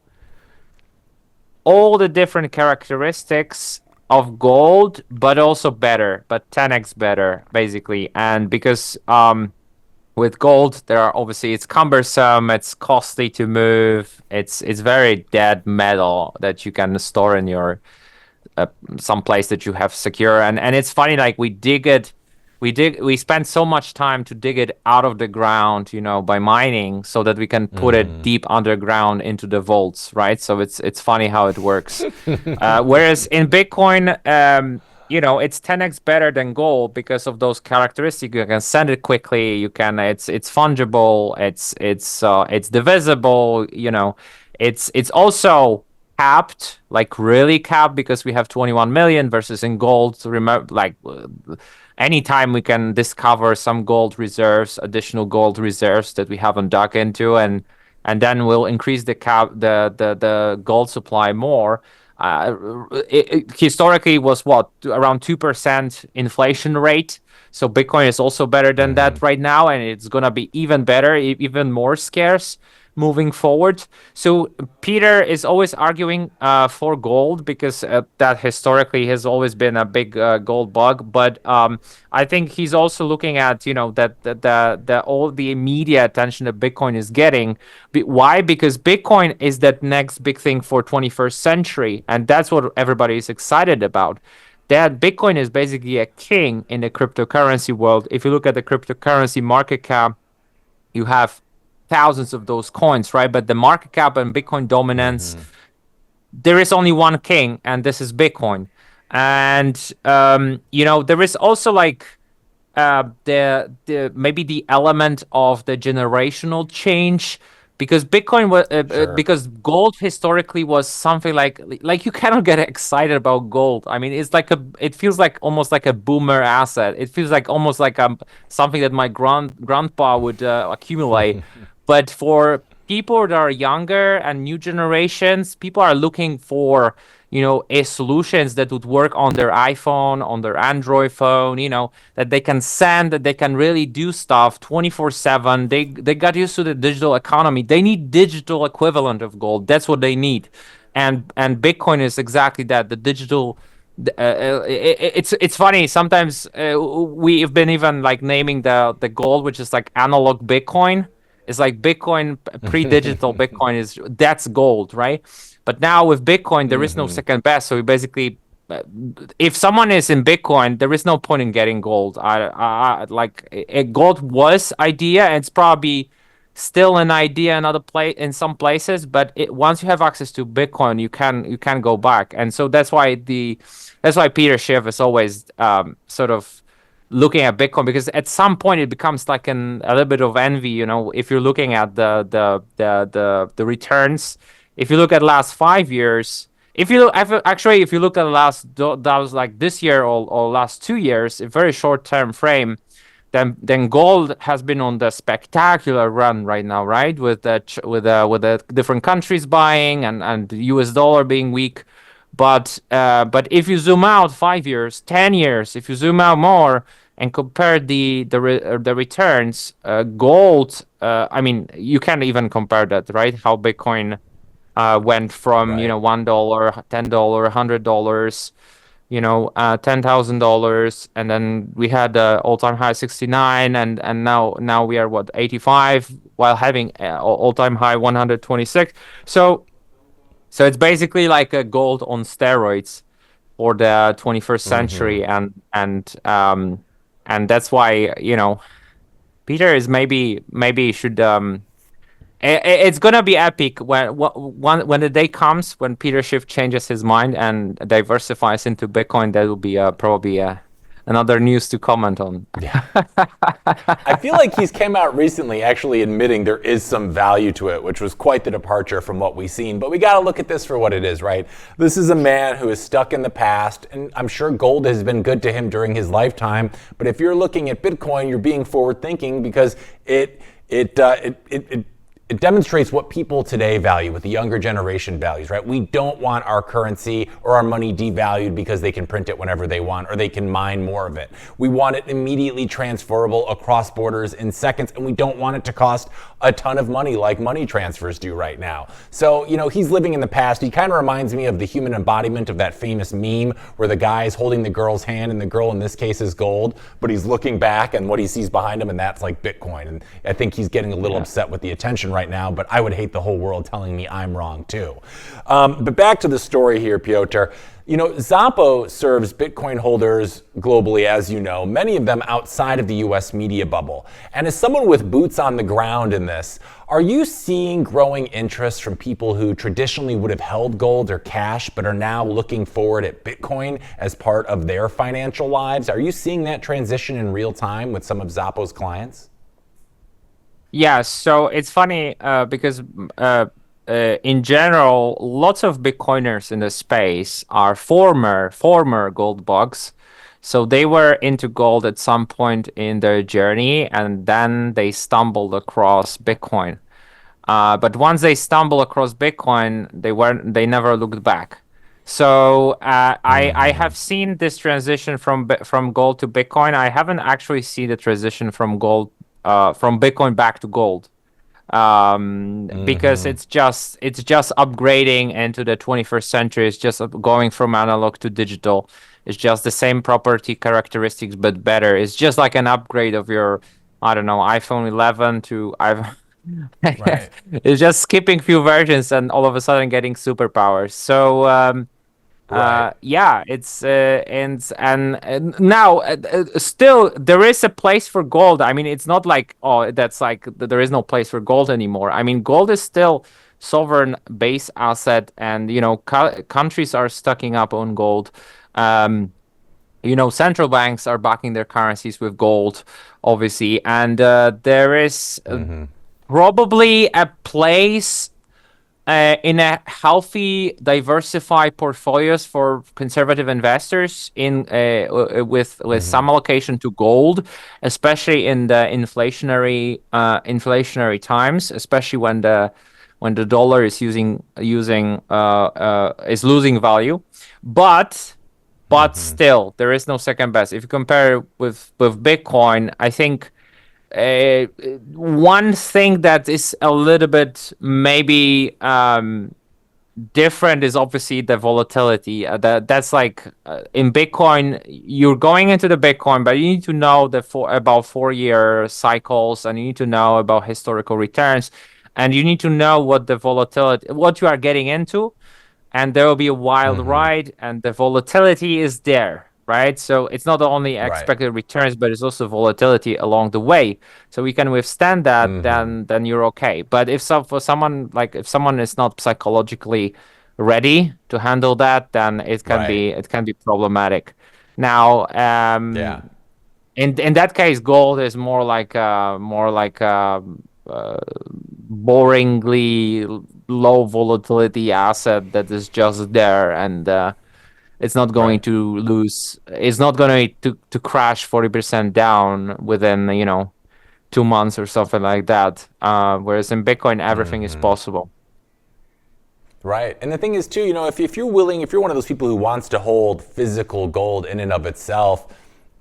all the different characteristics of gold, but also better, but 10x better, basically. And because with gold, it's cumbersome, it's costly to move, it's very dead metal that you can store in your some place that you have secure. And it's funny, like we dig it we spend so much time to dig it out of the ground, by mining, so that we can put it deep underground into the vaults, right? So it's funny how it works. Whereas in Bitcoin, it's 10x better than gold because of those characteristics. You can send it quickly. It's fungible. It's divisible. It's also capped, like really capped, because we have 21 million versus in gold. Remember, like anytime we can discover some gold reserves, additional gold reserves that we haven't dug into, and then we'll increase the gold supply more. It historically was around 2% inflation rate. So Bitcoin is also better than that right now, and it's gonna be even better, even more scarce moving forward. So Peter is always arguing for gold because that historically has always been a big gold bug. But I think he's also looking at that all the media attention that Bitcoin is getting. Why? Because Bitcoin is that next big thing for 21st century, and that's what everybody is excited about. That Bitcoin is basically a king in the cryptocurrency world. If you look at the cryptocurrency market cap, you have thousands of those coins, right? But the market cap and Bitcoin dominance, there is only one king, and this is Bitcoin. And there is also like the maybe the element of the generational change, because Bitcoin was because gold historically was something like you cannot get excited about gold. I mean, it feels like almost like a boomer asset. It feels like almost like something that my grandpa would accumulate. But for people that are younger and new generations, people are looking for solutions that would work on their iPhone, on their Android phone, that they can send, that they can really do stuff 24/7. They got used to the digital economy. They need digital equivalent of gold. That's what they need. And Bitcoin is exactly that, the digital. It's funny, sometimes we've been even like naming the gold, which is like analog Bitcoin. It's like Bitcoin, pre-digital Bitcoin that's gold, right? But now with Bitcoin, there is no second best. So we basically, if someone is in Bitcoin, there is no point in getting gold. Gold was idea, and it's probably still an idea in some places. But once you have access to Bitcoin, you can go back, and so that's why Peter Schiff is always sort of looking at Bitcoin, because at some point it becomes like a little bit of envy. If you're looking at the returns. If you look at last 5 years, if you look at that was like this year or last 2 years, a very short term frame, then gold has been on the spectacular run right now, right? With the different countries buying and the US dollar being weak. But if you zoom out 5 years, 10 years, if you zoom out more and compare the returns, gold, I mean, you can't even compare that, right? How Bitcoin went from $1, $10, $100, $10,000, and then we had all-time high 69, and now we are 85, while having all-time high 126. So it's basically like a gold on steroids for the 21st century, and that's why Peter is maybe should. It's gonna be epic when the day comes when Peter Schiff changes his mind and diversifies into Bitcoin. That will be probably another news to comment on. Yeah. I feel like he's came out recently actually admitting there is some value to it, which was quite the departure from what we've seen. But we got to look at this for what it is, right? This is a man who is stuck in the past, and I'm sure gold has been good to him during his lifetime. But if you're looking at Bitcoin, you're being forward thinking, because it demonstrates what people today value, what the younger generation values, right? We don't want our currency or our money devalued because they can print it whenever they want or they can mine more of it. We want it immediately transferable across borders in seconds, and we don't want it to cost a ton of money like money transfers do right now. So, he's living in the past. He kind of reminds me of the human embodiment of that famous meme where the guy is holding the girl's hand and the girl in this case is gold, but he's looking back and what he sees behind him, and that's like Bitcoin. And I think he's getting a little upset with the attention right now, but I would hate the whole world telling me I'm wrong too. But back to the story here, Piotr. Zoppo serves Bitcoin holders globally, as you know, many of them outside of the US media bubble. And as someone with boots on the ground in this, are you seeing growing interest from people who traditionally would have held gold or cash but are now looking forward at Bitcoin as part of their financial lives? Are you seeing that transition in real time with some of Zoppo's clients? Yeah, so it's funny because in general, lots of Bitcoiners in the space are former gold bugs. So they were into gold at some point in their journey, and then they stumbled across Bitcoin. But once they stumbled across Bitcoin, they never looked back. So I have seen this transition from gold to Bitcoin. I haven't actually seen the transition from Bitcoin back to gold. Because it's just upgrading into the 21st century. It's just going from analog to digital. It's just the same property characteristics but better. It's just like an upgrade of your, I don't know, iPhone 11 to iPhone. Right. It's just skipping few versions and all of a sudden getting superpowers. So Right. yeah, it's and now still there is a place for gold. I mean, it's not like, oh, that's like there is no place for gold anymore. I mean, gold is still sovereign base asset, and countries are stocking up on gold. Central banks are backing their currencies with gold, obviously, and there is probably a place in a healthy, diversified portfolios for conservative investors with some allocation to gold, especially in the inflationary times, especially when the dollar is is losing value, but still there is no second best. If you compare with Bitcoin, I think. One thing that is a little bit maybe different is obviously the volatility. That's like in Bitcoin, you're going into the Bitcoin, but you need to know about 4-year cycles, and you need to know about historical returns, and you need to know what you are getting into, and there will be a wild ride, and the volatility is there. Right, so it's not only expected returns, but it's also volatility along the way. So we can withstand that, then you're okay. But if someone is not psychologically ready to handle that, then it can be problematic. Now, in that case, gold is more like boringly low volatility asset that is just there, and it's not going to lose. It's not going to crash 40% down within 2 months or something like that. Whereas in Bitcoin, everything is possible. Right. And the thing is too, if you're willing, if you're one of those people who wants to hold physical gold in and of itself,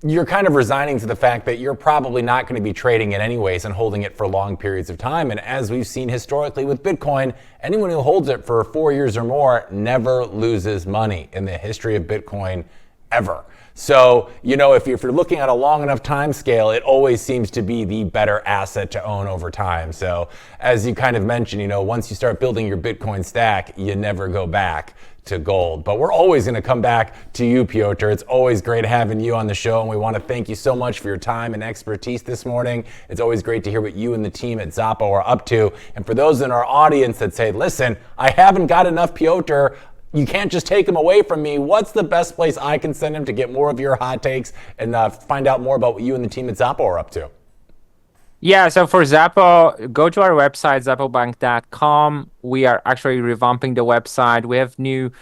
you're kind of resigning to the fact that you're probably not going to be trading it anyways and holding it for long periods of time. And as we've seen historically with Bitcoin, anyone who holds it for 4 years or more never loses money in the history of Bitcoin ever. So, if you're looking at a long enough time scale, it always seems to be the better asset to own over time. So as you kind of mentioned, once you start building your Bitcoin stack, you never go back to gold. But we're always going to come back to you, Piotr. It's always great having you on the show, and we want to thank you so much for your time and expertise this morning. It's always great to hear what you and the team at Zoppo are up to. And for those in our audience that say, listen, I haven't got enough Piotr, you can't just take him away from me, what's the best place I can send him to get more of your hot takes and find out more about what you and the team at Zoppo are up to? Yeah, so for Zoppo, go to our website, zoppobank.com. We are actually revamping the website. We have new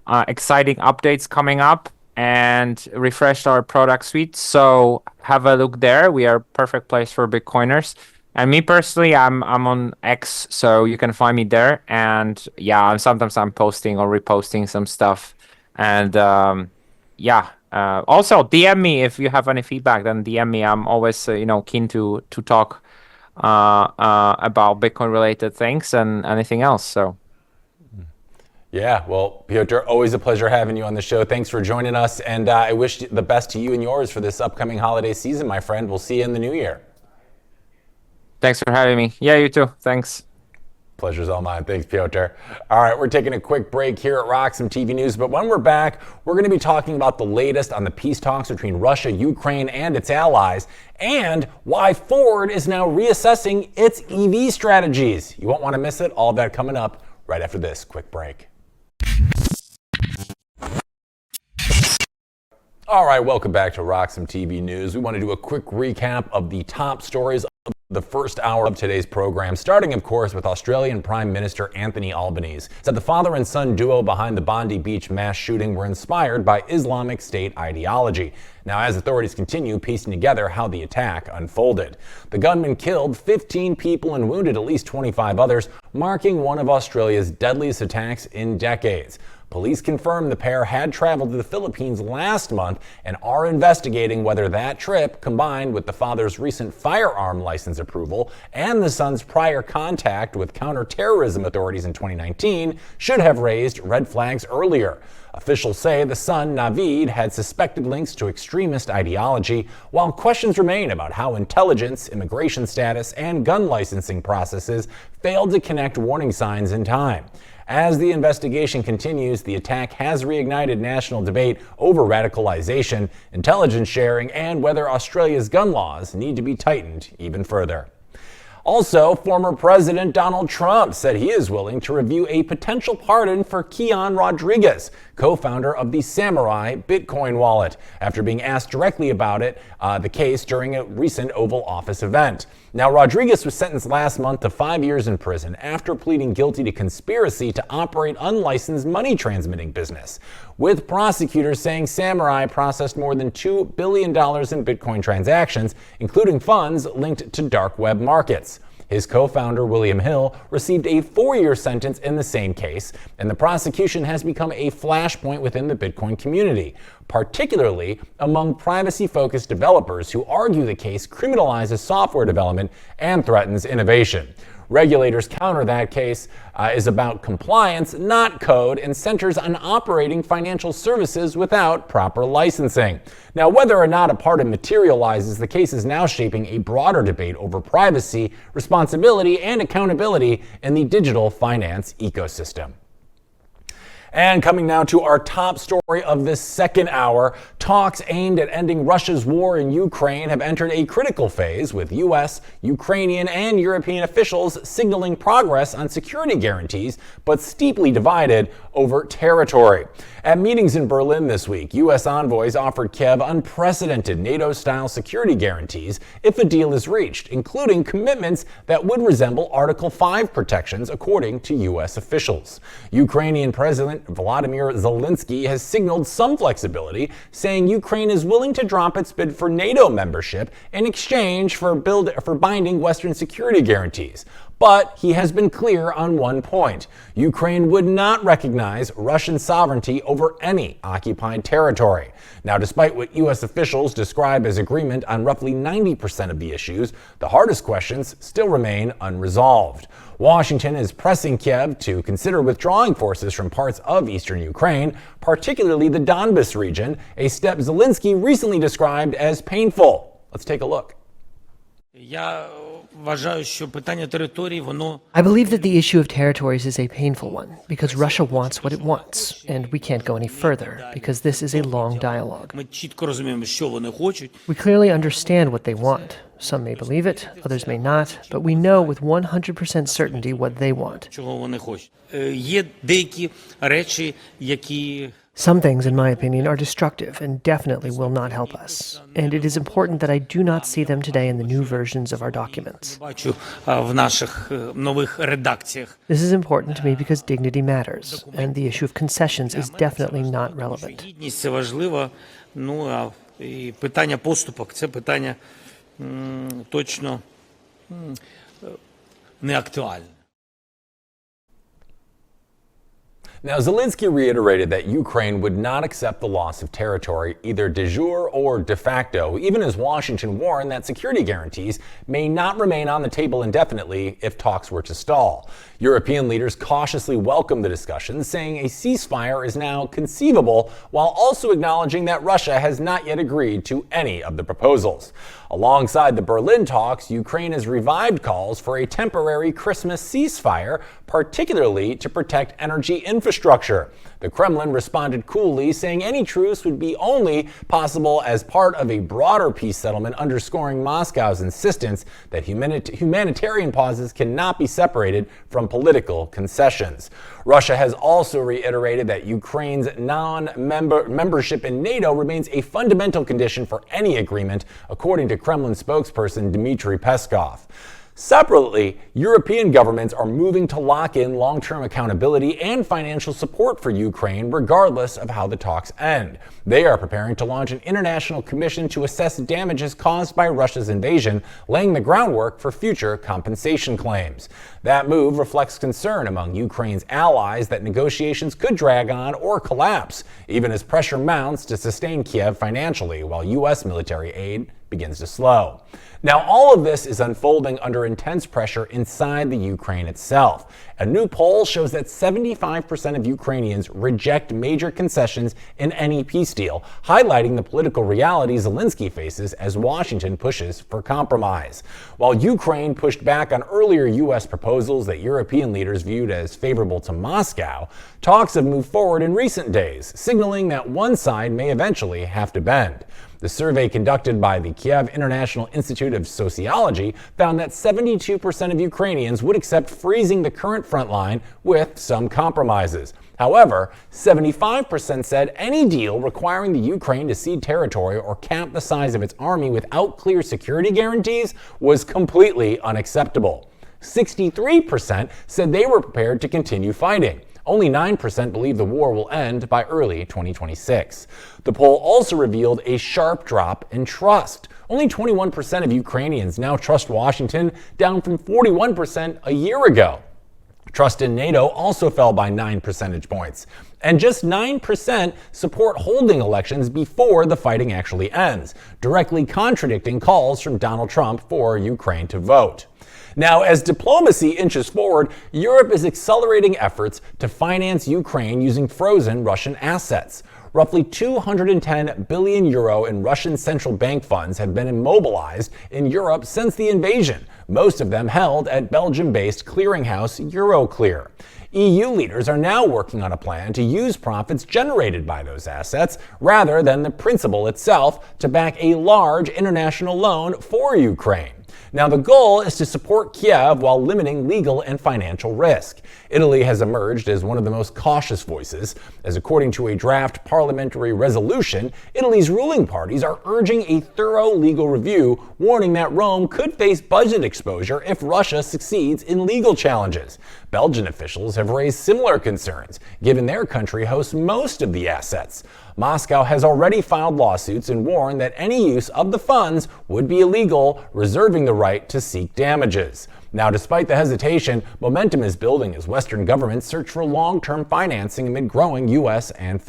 exciting updates coming up and refreshed our product suite. So have a look there. We are a perfect place for Bitcoiners. And me personally, I'm on X, so you can find me there. And yeah, sometimes I'm posting or reposting some stuff. And also DM me if you have any feedback. Then DM me. I'm always keen to talk about Bitcoin related things and anything else. So. Yeah, well, Piotr, always a pleasure having you on the show. Thanks for joining us, and I wish the best to you and yours for this upcoming holiday season, my friend. We'll see you in the new year. Thanks for having me. Yeah, you too. Thanks. Pleasure's all mine. Thanks, Piotr. All right, we're taking a quick break here at RoxomTV News, but when we're back, we're going to be talking about the latest on the peace talks between Russia, Ukraine, and its allies, and why Ford is now reassessing its EV strategies. You won't want to miss it. All of that coming up right after this quick break. All right, welcome back to RoxomTV News. We want to do a quick recap of the top stories of the first hour of today's program, starting, of course, with Australian Prime Minister Anthony Albanese. Said the father and son duo behind the Bondi Beach mass shooting were inspired by Islamic State ideology. Now, as authorities continue piecing together how the attack unfolded, the gunman killed 15 people and wounded at least 25 others, marking one of Australia's deadliest attacks in decades. Police confirmed the pair had traveled to the Philippines last month and are investigating whether that trip, combined with the father's recent firearm license approval and the son's prior contact with counterterrorism authorities in 2019, should have raised red flags earlier. Officials say the son, Naveed, had suspected links to extremist ideology, while questions remain about how intelligence, immigration status, and gun licensing processes failed to connect warning signs in time. As the investigation continues, the attack has reignited national debate over radicalization, intelligence sharing, and whether Australia's gun laws need to be tightened even further. Also, former President Donald Trump said he is willing to review a potential pardon for Keon Rodriguez, co-founder of the Samurai Bitcoin wallet, after being asked directly about the case during a recent Oval Office event. Now, Rodriguez was sentenced last month to 5 years in prison after pleading guilty to conspiracy to operate unlicensed money transmitting business, with prosecutors saying Samurai processed more than $2 billion in Bitcoin transactions, including funds linked to dark web markets. His co-founder, William Hill, received a 4-year sentence in the same case, and the prosecution has become a flashpoint within the Bitcoin community, particularly among privacy-focused developers who argue the case criminalizes software development and threatens innovation. Regulators counter that case is about compliance, not code, and centers on operating financial services without proper licensing. Now, whether or not a pardon materializes, the case is now shaping a broader debate over privacy, responsibility, and accountability in the digital finance ecosystem. And coming now to our top story of this second hour, talks aimed at ending Russia's war in Ukraine have entered a critical phase, with U.S., Ukrainian, and European officials signaling progress on security guarantees, but steeply divided over territory. At meetings in Berlin this week, U.S. envoys offered Kiev unprecedented NATO-style security guarantees if a deal is reached, including commitments that would resemble Article 5 protections, according to U.S. officials. Ukrainian President Volodymyr Zelensky has signaled some flexibility, saying Ukraine is willing to drop its bid for NATO membership in exchange for binding Western security guarantees. But he has been clear on one point: Ukraine would not recognize Russian sovereignty over any occupied territory. Now, despite what U.S. officials describe as agreement on roughly 90% of the issues, the hardest questions still remain unresolved. Washington is pressing Kiev to consider withdrawing forces from parts of eastern Ukraine, particularly the Donbas region, a step Zelensky recently described as painful. Let's take a look. I believe that the issue of territories is a painful one because Russia wants what it wants, and we can't go any further because this is a long dialogue. We clearly understand what they want. Some may believe it, others may not, but we know with 100% certainty what they want. Some things, in my opinion, are destructive and definitely will not help us. And it is important that I do not see them today in the new versions of our documents. This is important to me because dignity matters, and the issue of concessions is definitely not relevant. Now, Zelensky reiterated that Ukraine would not accept the loss of territory, either de jure or de facto, even as Washington warned that security guarantees may not remain on the table indefinitely if talks were to stall. European leaders cautiously welcomed the discussions, saying a ceasefire is now conceivable, while also acknowledging that Russia has not yet agreed to any of the proposals. Alongside the Berlin talks, Ukraine has revived calls for a temporary Christmas ceasefire, particularly to protect energy infrastructure. The Kremlin responded coolly, saying any truce would be only possible as part of a broader peace settlement, underscoring Moscow's insistence that humanitarian pauses cannot be separated from political concessions. Russia has also reiterated that Ukraine's non-membership in NATO remains a fundamental condition for any agreement, according to Kremlin spokesperson Dmitry Peskov. Separately, European governments are moving to lock in long-term accountability and financial support for Ukraine, regardless of how the talks end. They are preparing to launch an international commission to assess damages caused by Russia's invasion, laying the groundwork for future compensation claims. That move reflects concern among Ukraine's allies that negotiations could drag on or collapse, even as pressure mounts to sustain Kiev financially, while U.S. military aid begins to slow. Now, all of this is unfolding under intense pressure inside the Ukraine itself. A new poll shows that 75% of Ukrainians reject major concessions in any peace deal, highlighting the political reality Zelensky faces as Washington pushes for compromise. While Ukraine pushed back on earlier U.S. proposals that European leaders viewed as favorable to Moscow, talks have moved forward in recent days, signaling that one side may eventually have to bend. The survey conducted by the Kiev International Institute of Sociology found that 72% of Ukrainians would accept freezing the current front line with some compromises. However, 75% said any deal requiring the Ukraine to cede territory or cap the size of its army without clear security guarantees was completely unacceptable. 63% said they were prepared to continue fighting. Only 9% believe the war will end by early 2026. The poll also revealed a sharp drop in trust. Only 21% of Ukrainians now trust Washington, down from 41% a year ago. Trust in NATO also fell by 9 percentage points. And just 9% support holding elections before the fighting actually ends, directly contradicting calls from Donald Trump for Ukraine to vote. Now, as diplomacy inches forward, Europe is accelerating efforts to finance Ukraine using frozen Russian assets. Roughly 210 billion euro in Russian central bank funds have been immobilized in Europe since the invasion, most of them held at Belgium-based clearinghouse Euroclear. EU leaders are now working on a plan to use profits generated by those assets rather than the principal itself to back a large international loan for Ukraine. Now, the goal is to support Kiev while limiting legal and financial risk. Italy has emerged as one of the most cautious voices, as according to a draft parliamentary resolution, Italy's ruling parties are urging a thorough legal review, warning that Rome could face budget exposure if Russia succeeds in legal challenges. Belgian officials have raised similar concerns, given their country hosts most of the assets. Moscow has already filed lawsuits and warned that any use of the funds would be illegal, reserving the right to seek damages. Now, despite the hesitation, momentum is building as Western governments search for long-term financing amid growing U.S. aid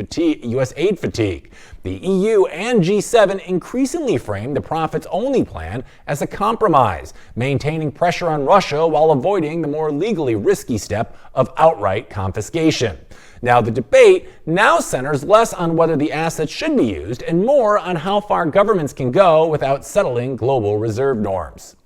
fatigue. The EU and G7 increasingly frame the profits-only plan as a compromise, maintaining pressure on Russia while avoiding the more legally risky step of outright confiscation. Now, the debate now centers less on whether the assets should be used and more on how far governments can go without settling global reserve norms.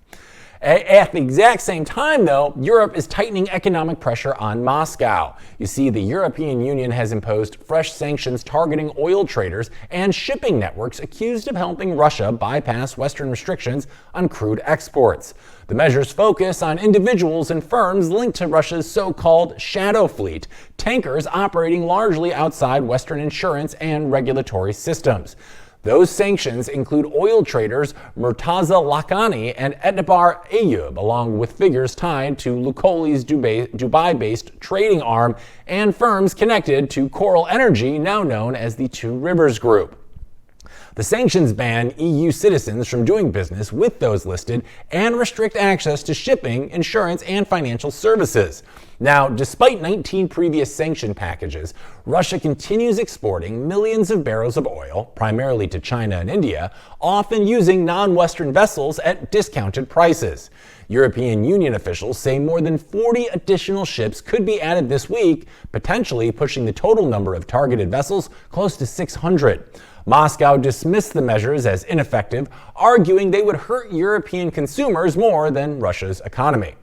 At the exact same time, though, Europe is tightening economic pressure on Moscow. You see, the European Union has imposed fresh sanctions targeting oil traders and shipping networks accused of helping Russia bypass Western restrictions on crude exports. The measures focus on individuals and firms linked to Russia's so-called shadow fleet, tankers operating largely outside Western insurance and regulatory systems. Those sanctions include oil traders Murtaza Lakhani and Etbar Ayyub, along with figures tied to Lukoil's Dubai-based trading arm and firms connected to Coral Energy, now known as the Two Rivers Group. The sanctions ban EU citizens from doing business with those listed and restrict access to shipping, insurance, and financial services. Now, despite 19 previous sanction packages, Russia continues exporting millions of barrels of oil, primarily to China and India, often using non-Western vessels at discounted prices. European Union officials say more than 40 additional ships could be added this week, potentially pushing the total number of targeted vessels close to 600. Moscow dismissed the measures as ineffective, arguing they would hurt European consumers more than Russia's economy.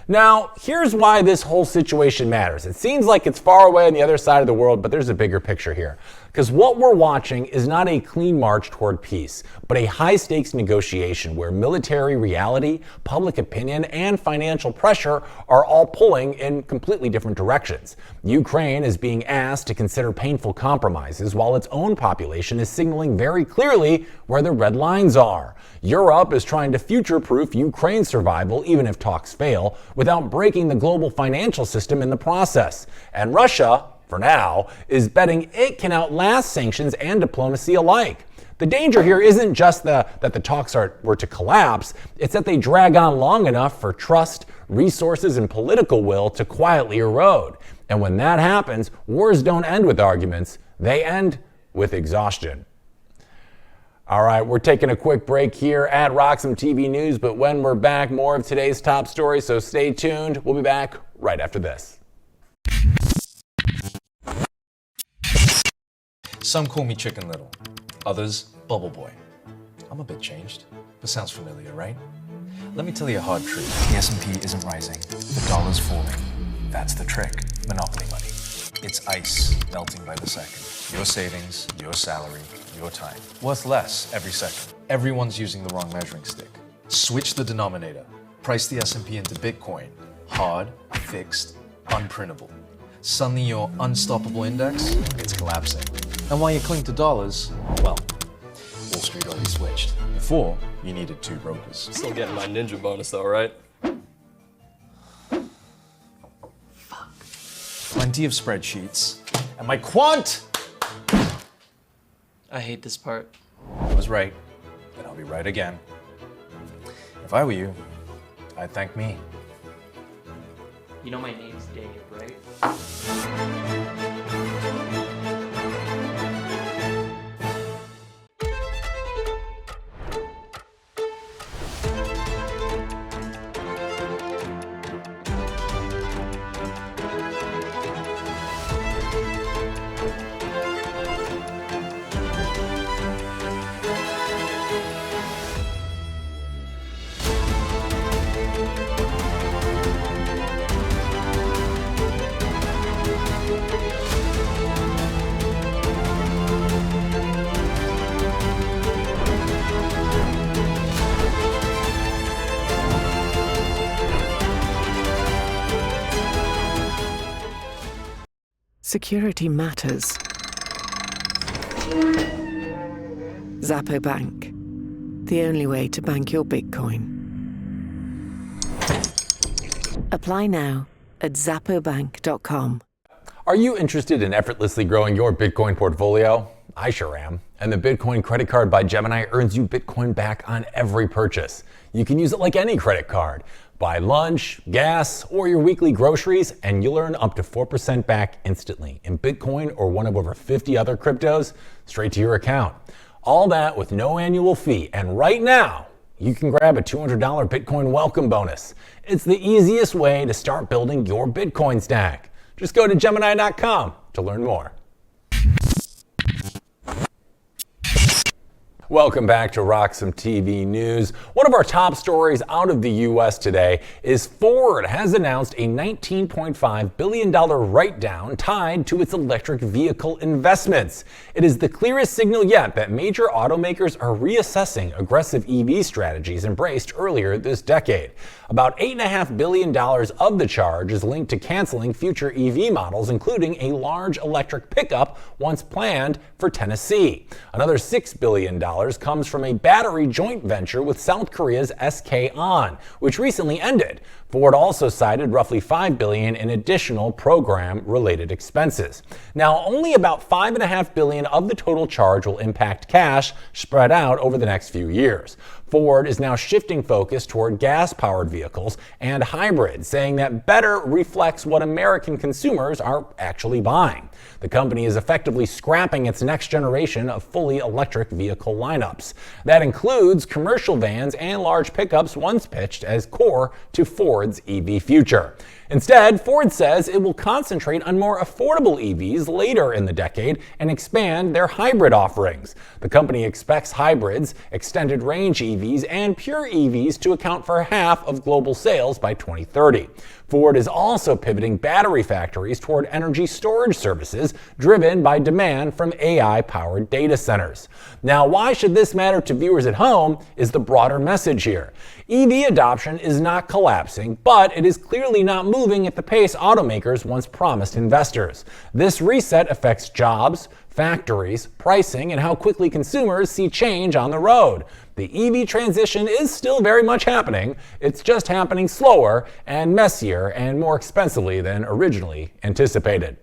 Now, here's why this whole situation matters. It seems like it's far away on the other side of the world, but there's a bigger picture here. Because what we're watching is not a clean march toward peace, but a high-stakes negotiation where military reality, public opinion, and financial pressure are all pulling in completely different directions. Ukraine is being asked to consider painful compromises, while its own population is signaling very clearly where the red lines are. Europe is trying to future-proof Ukraine's survival, even if talks fail, without breaking the global financial system in the process. And Russia, for now, is betting it can outlast sanctions and diplomacy alike. The danger here isn't just that the talks were to collapse, it's that they drag on long enough for trust, resources, and political will to quietly erode. And when that happens, wars don't end with arguments, they end with exhaustion. All right, we're taking a quick break here at RoxomTV News, but when we're back, more of today's top stories, so stay tuned. We'll be back right after this. Some call me Chicken Little, others Bubble Boy. I'm a bit changed, but sounds familiar, right? Let me tell you a hard truth. The S&P isn't rising, the dollar's falling. That's the trick, monopoly money. It's ice melting by the second. Your savings, your salary, your time. Worth less every second. Everyone's using the wrong measuring stick. Switch the denominator. Price the S&P into Bitcoin. Hard, fixed, unprintable. Suddenly your unstoppable index is collapsing. And while you cling to dollars, well, Wall Street already switched. Before, you needed 2 brokers. Still getting my ninja bonus though, right? Fuck. Plenty of spreadsheets. And my quant! I hate this part. I was right, and I'll be right again. If I were you, I'd thank me. You know my name's Dave, right? Security matters. Zappo Bank, the only way to bank your Bitcoin. Apply now at zappobank.com. Are you interested in effortlessly growing your Bitcoin portfolio? I sure am. And the Bitcoin credit card by Gemini earns you Bitcoin back on every purchase. You can use it like any credit card. Buy lunch, gas, or your weekly groceries, and you'll earn up to 4% back instantly in Bitcoin or one of over 50 other cryptos straight to your account. All that with no annual fee. And right now, you can grab a $200 Bitcoin welcome bonus. It's the easiest way to start building your Bitcoin stack. Just go to Gemini.com to learn more. Welcome back to RoxomTV News. One of our top stories out of the U.S. today is Ford has announced a $19.5 billion write-down tied to its electric vehicle investments. It is the clearest signal yet that major automakers are reassessing aggressive EV strategies embraced earlier this decade. About $8.5 billion of the charge is linked to canceling future EV models, including a large electric pickup once planned for Tennessee. Another $6 billion comes from a battery joint venture with South Korea's SK On, which recently ended. Ford also cited roughly $5 billion in additional program-related expenses. Now, only about $5.5 billion of the total charge will impact cash spread out over the next few years. Ford is now shifting focus toward gas-powered vehicles and hybrids, saying that better reflects what American consumers are actually buying. The company is effectively scrapping its next generation of fully electric vehicle lineups. That includes commercial vans and large pickups once pitched as core to Ford's EV future. Instead, Ford says it will concentrate on more affordable EVs later in the decade and expand their hybrid offerings. The company expects hybrids, extended range EVs, and pure EVs to account for half of global sales by 2030. Ford is also pivoting battery factories toward energy storage services driven by demand from AI-powered data centers. Now, why should this matter to viewers at home is the broader message here. EV adoption is not collapsing, but it is clearly not moving at the pace automakers once promised investors. This reset affects jobs, factories, pricing, and how quickly consumers see change on the road. The EV transition is still very much happening. It's just happening slower and messier and more expensively than originally anticipated.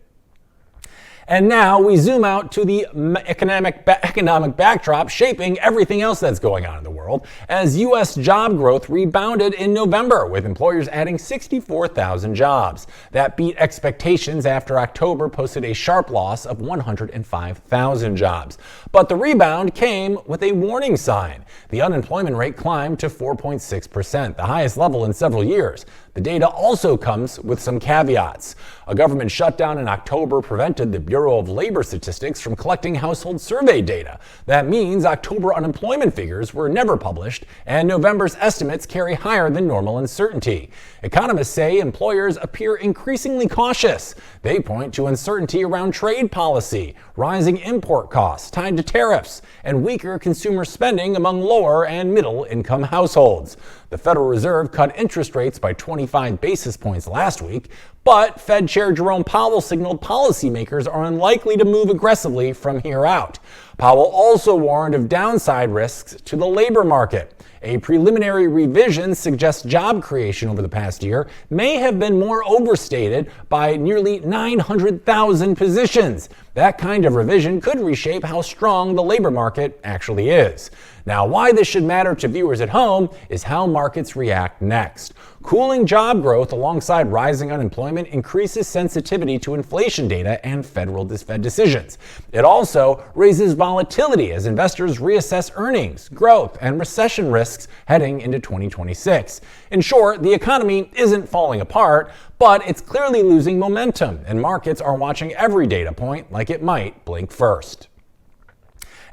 And now we zoom out to the economic backdrop shaping everything else that's going on in the world, as U.S. job growth rebounded in November, with employers adding 64,000 jobs. That beat expectations after October posted a sharp loss of 105,000 jobs. But the rebound came with a warning sign. The unemployment rate climbed to 4.6%, the highest level in several years. The data also comes with some caveats. A government shutdown in October prevented the Bureau of Labor Statistics from collecting household survey data. That means October unemployment figures were never published, and November's estimates carry higher than normal uncertainty. Economists say employers appear increasingly cautious. They point to uncertainty around trade policy, rising import costs tied to tariffs, and weaker consumer spending among lower and middle income households. The Federal Reserve cut interest rates by 25 basis points last week, but Fed Chair Jerome Powell signaled policymakers are unlikely to move aggressively from here out. Powell also warned of downside risks to the labor market. A preliminary revision suggests job creation over the past year may have been more overstated by nearly 900,000 positions. That kind of revision could reshape how strong the labor market actually is. Now, why this should matter to viewers at home is how markets react next. Cooling job growth alongside rising unemployment increases sensitivity to inflation data and Fed decisions. It also raises volatility as investors reassess earnings, growth, and recession risks heading into 2026. In short, the economy isn't falling apart, but it's clearly losing momentum, and markets are watching every data point like it might blink first.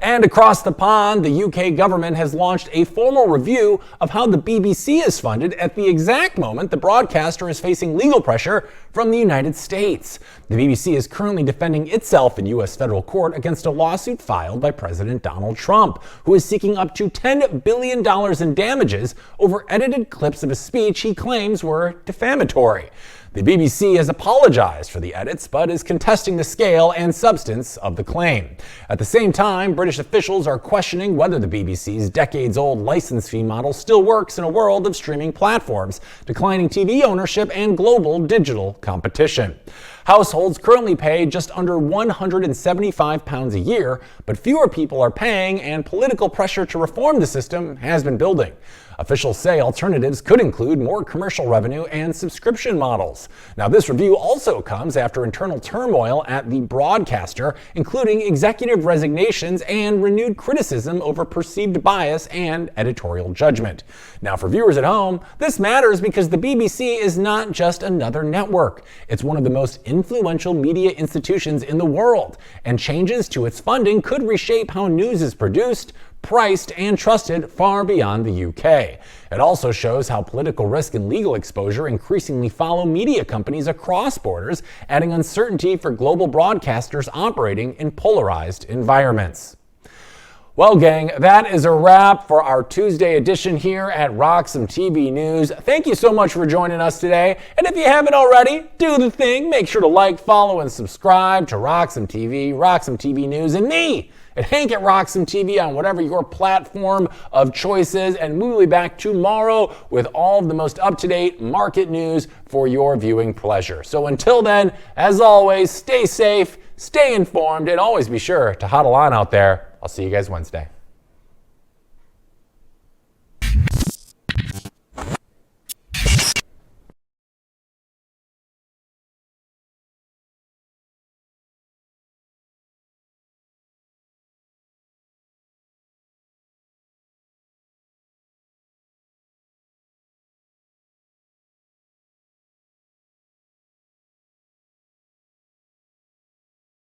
And across the pond, the UK government has launched a formal review of how the BBC is funded at the exact moment the broadcaster is facing legal pressure from the United States. The BBC is currently defending itself in U.S. federal court against a lawsuit filed by President Donald Trump, who is seeking up to $10 billion in damages over edited clips of a speech he claims were defamatory. The BBC has apologized for the edits, but is contesting the scale and substance of the claim. At the same time, British officials are questioning whether the BBC's decades-old license fee model still works in a world of streaming platforms, declining TV ownership, and global digital competition. Households currently pay just under £175 a year, but fewer people are paying, and political pressure to reform the system has been building. Officials say alternatives could include more commercial revenue and subscription models. Now, this review also comes after internal turmoil at the broadcaster, including executive resignations and renewed criticism over perceived bias and editorial judgment. Now, for viewers at home, this matters because the BBC is not just another network. It's one of the most influential media institutions in the world, and changes to its funding could reshape how news is produced, priced, and trusted far beyond the UK. It also shows how political risk and legal exposure increasingly follow media companies across borders, adding uncertainty for global broadcasters operating in polarized environments. Well, gang, that is a wrap for our Tuesday edition here at RoxomTV News. Thank you so much for joining us today. And if you haven't already, do the thing. Make sure to like, follow, and subscribe to RoxomTV, RoxomTV News, and me at Hank at RoxomTV on whatever your platform of choice is. And we'll be back tomorrow with all of the most up-to-date market news for your viewing pleasure. So until then, as always, stay safe, stay informed, and always be sure to huddle on out there. I'll see you guys Wednesday.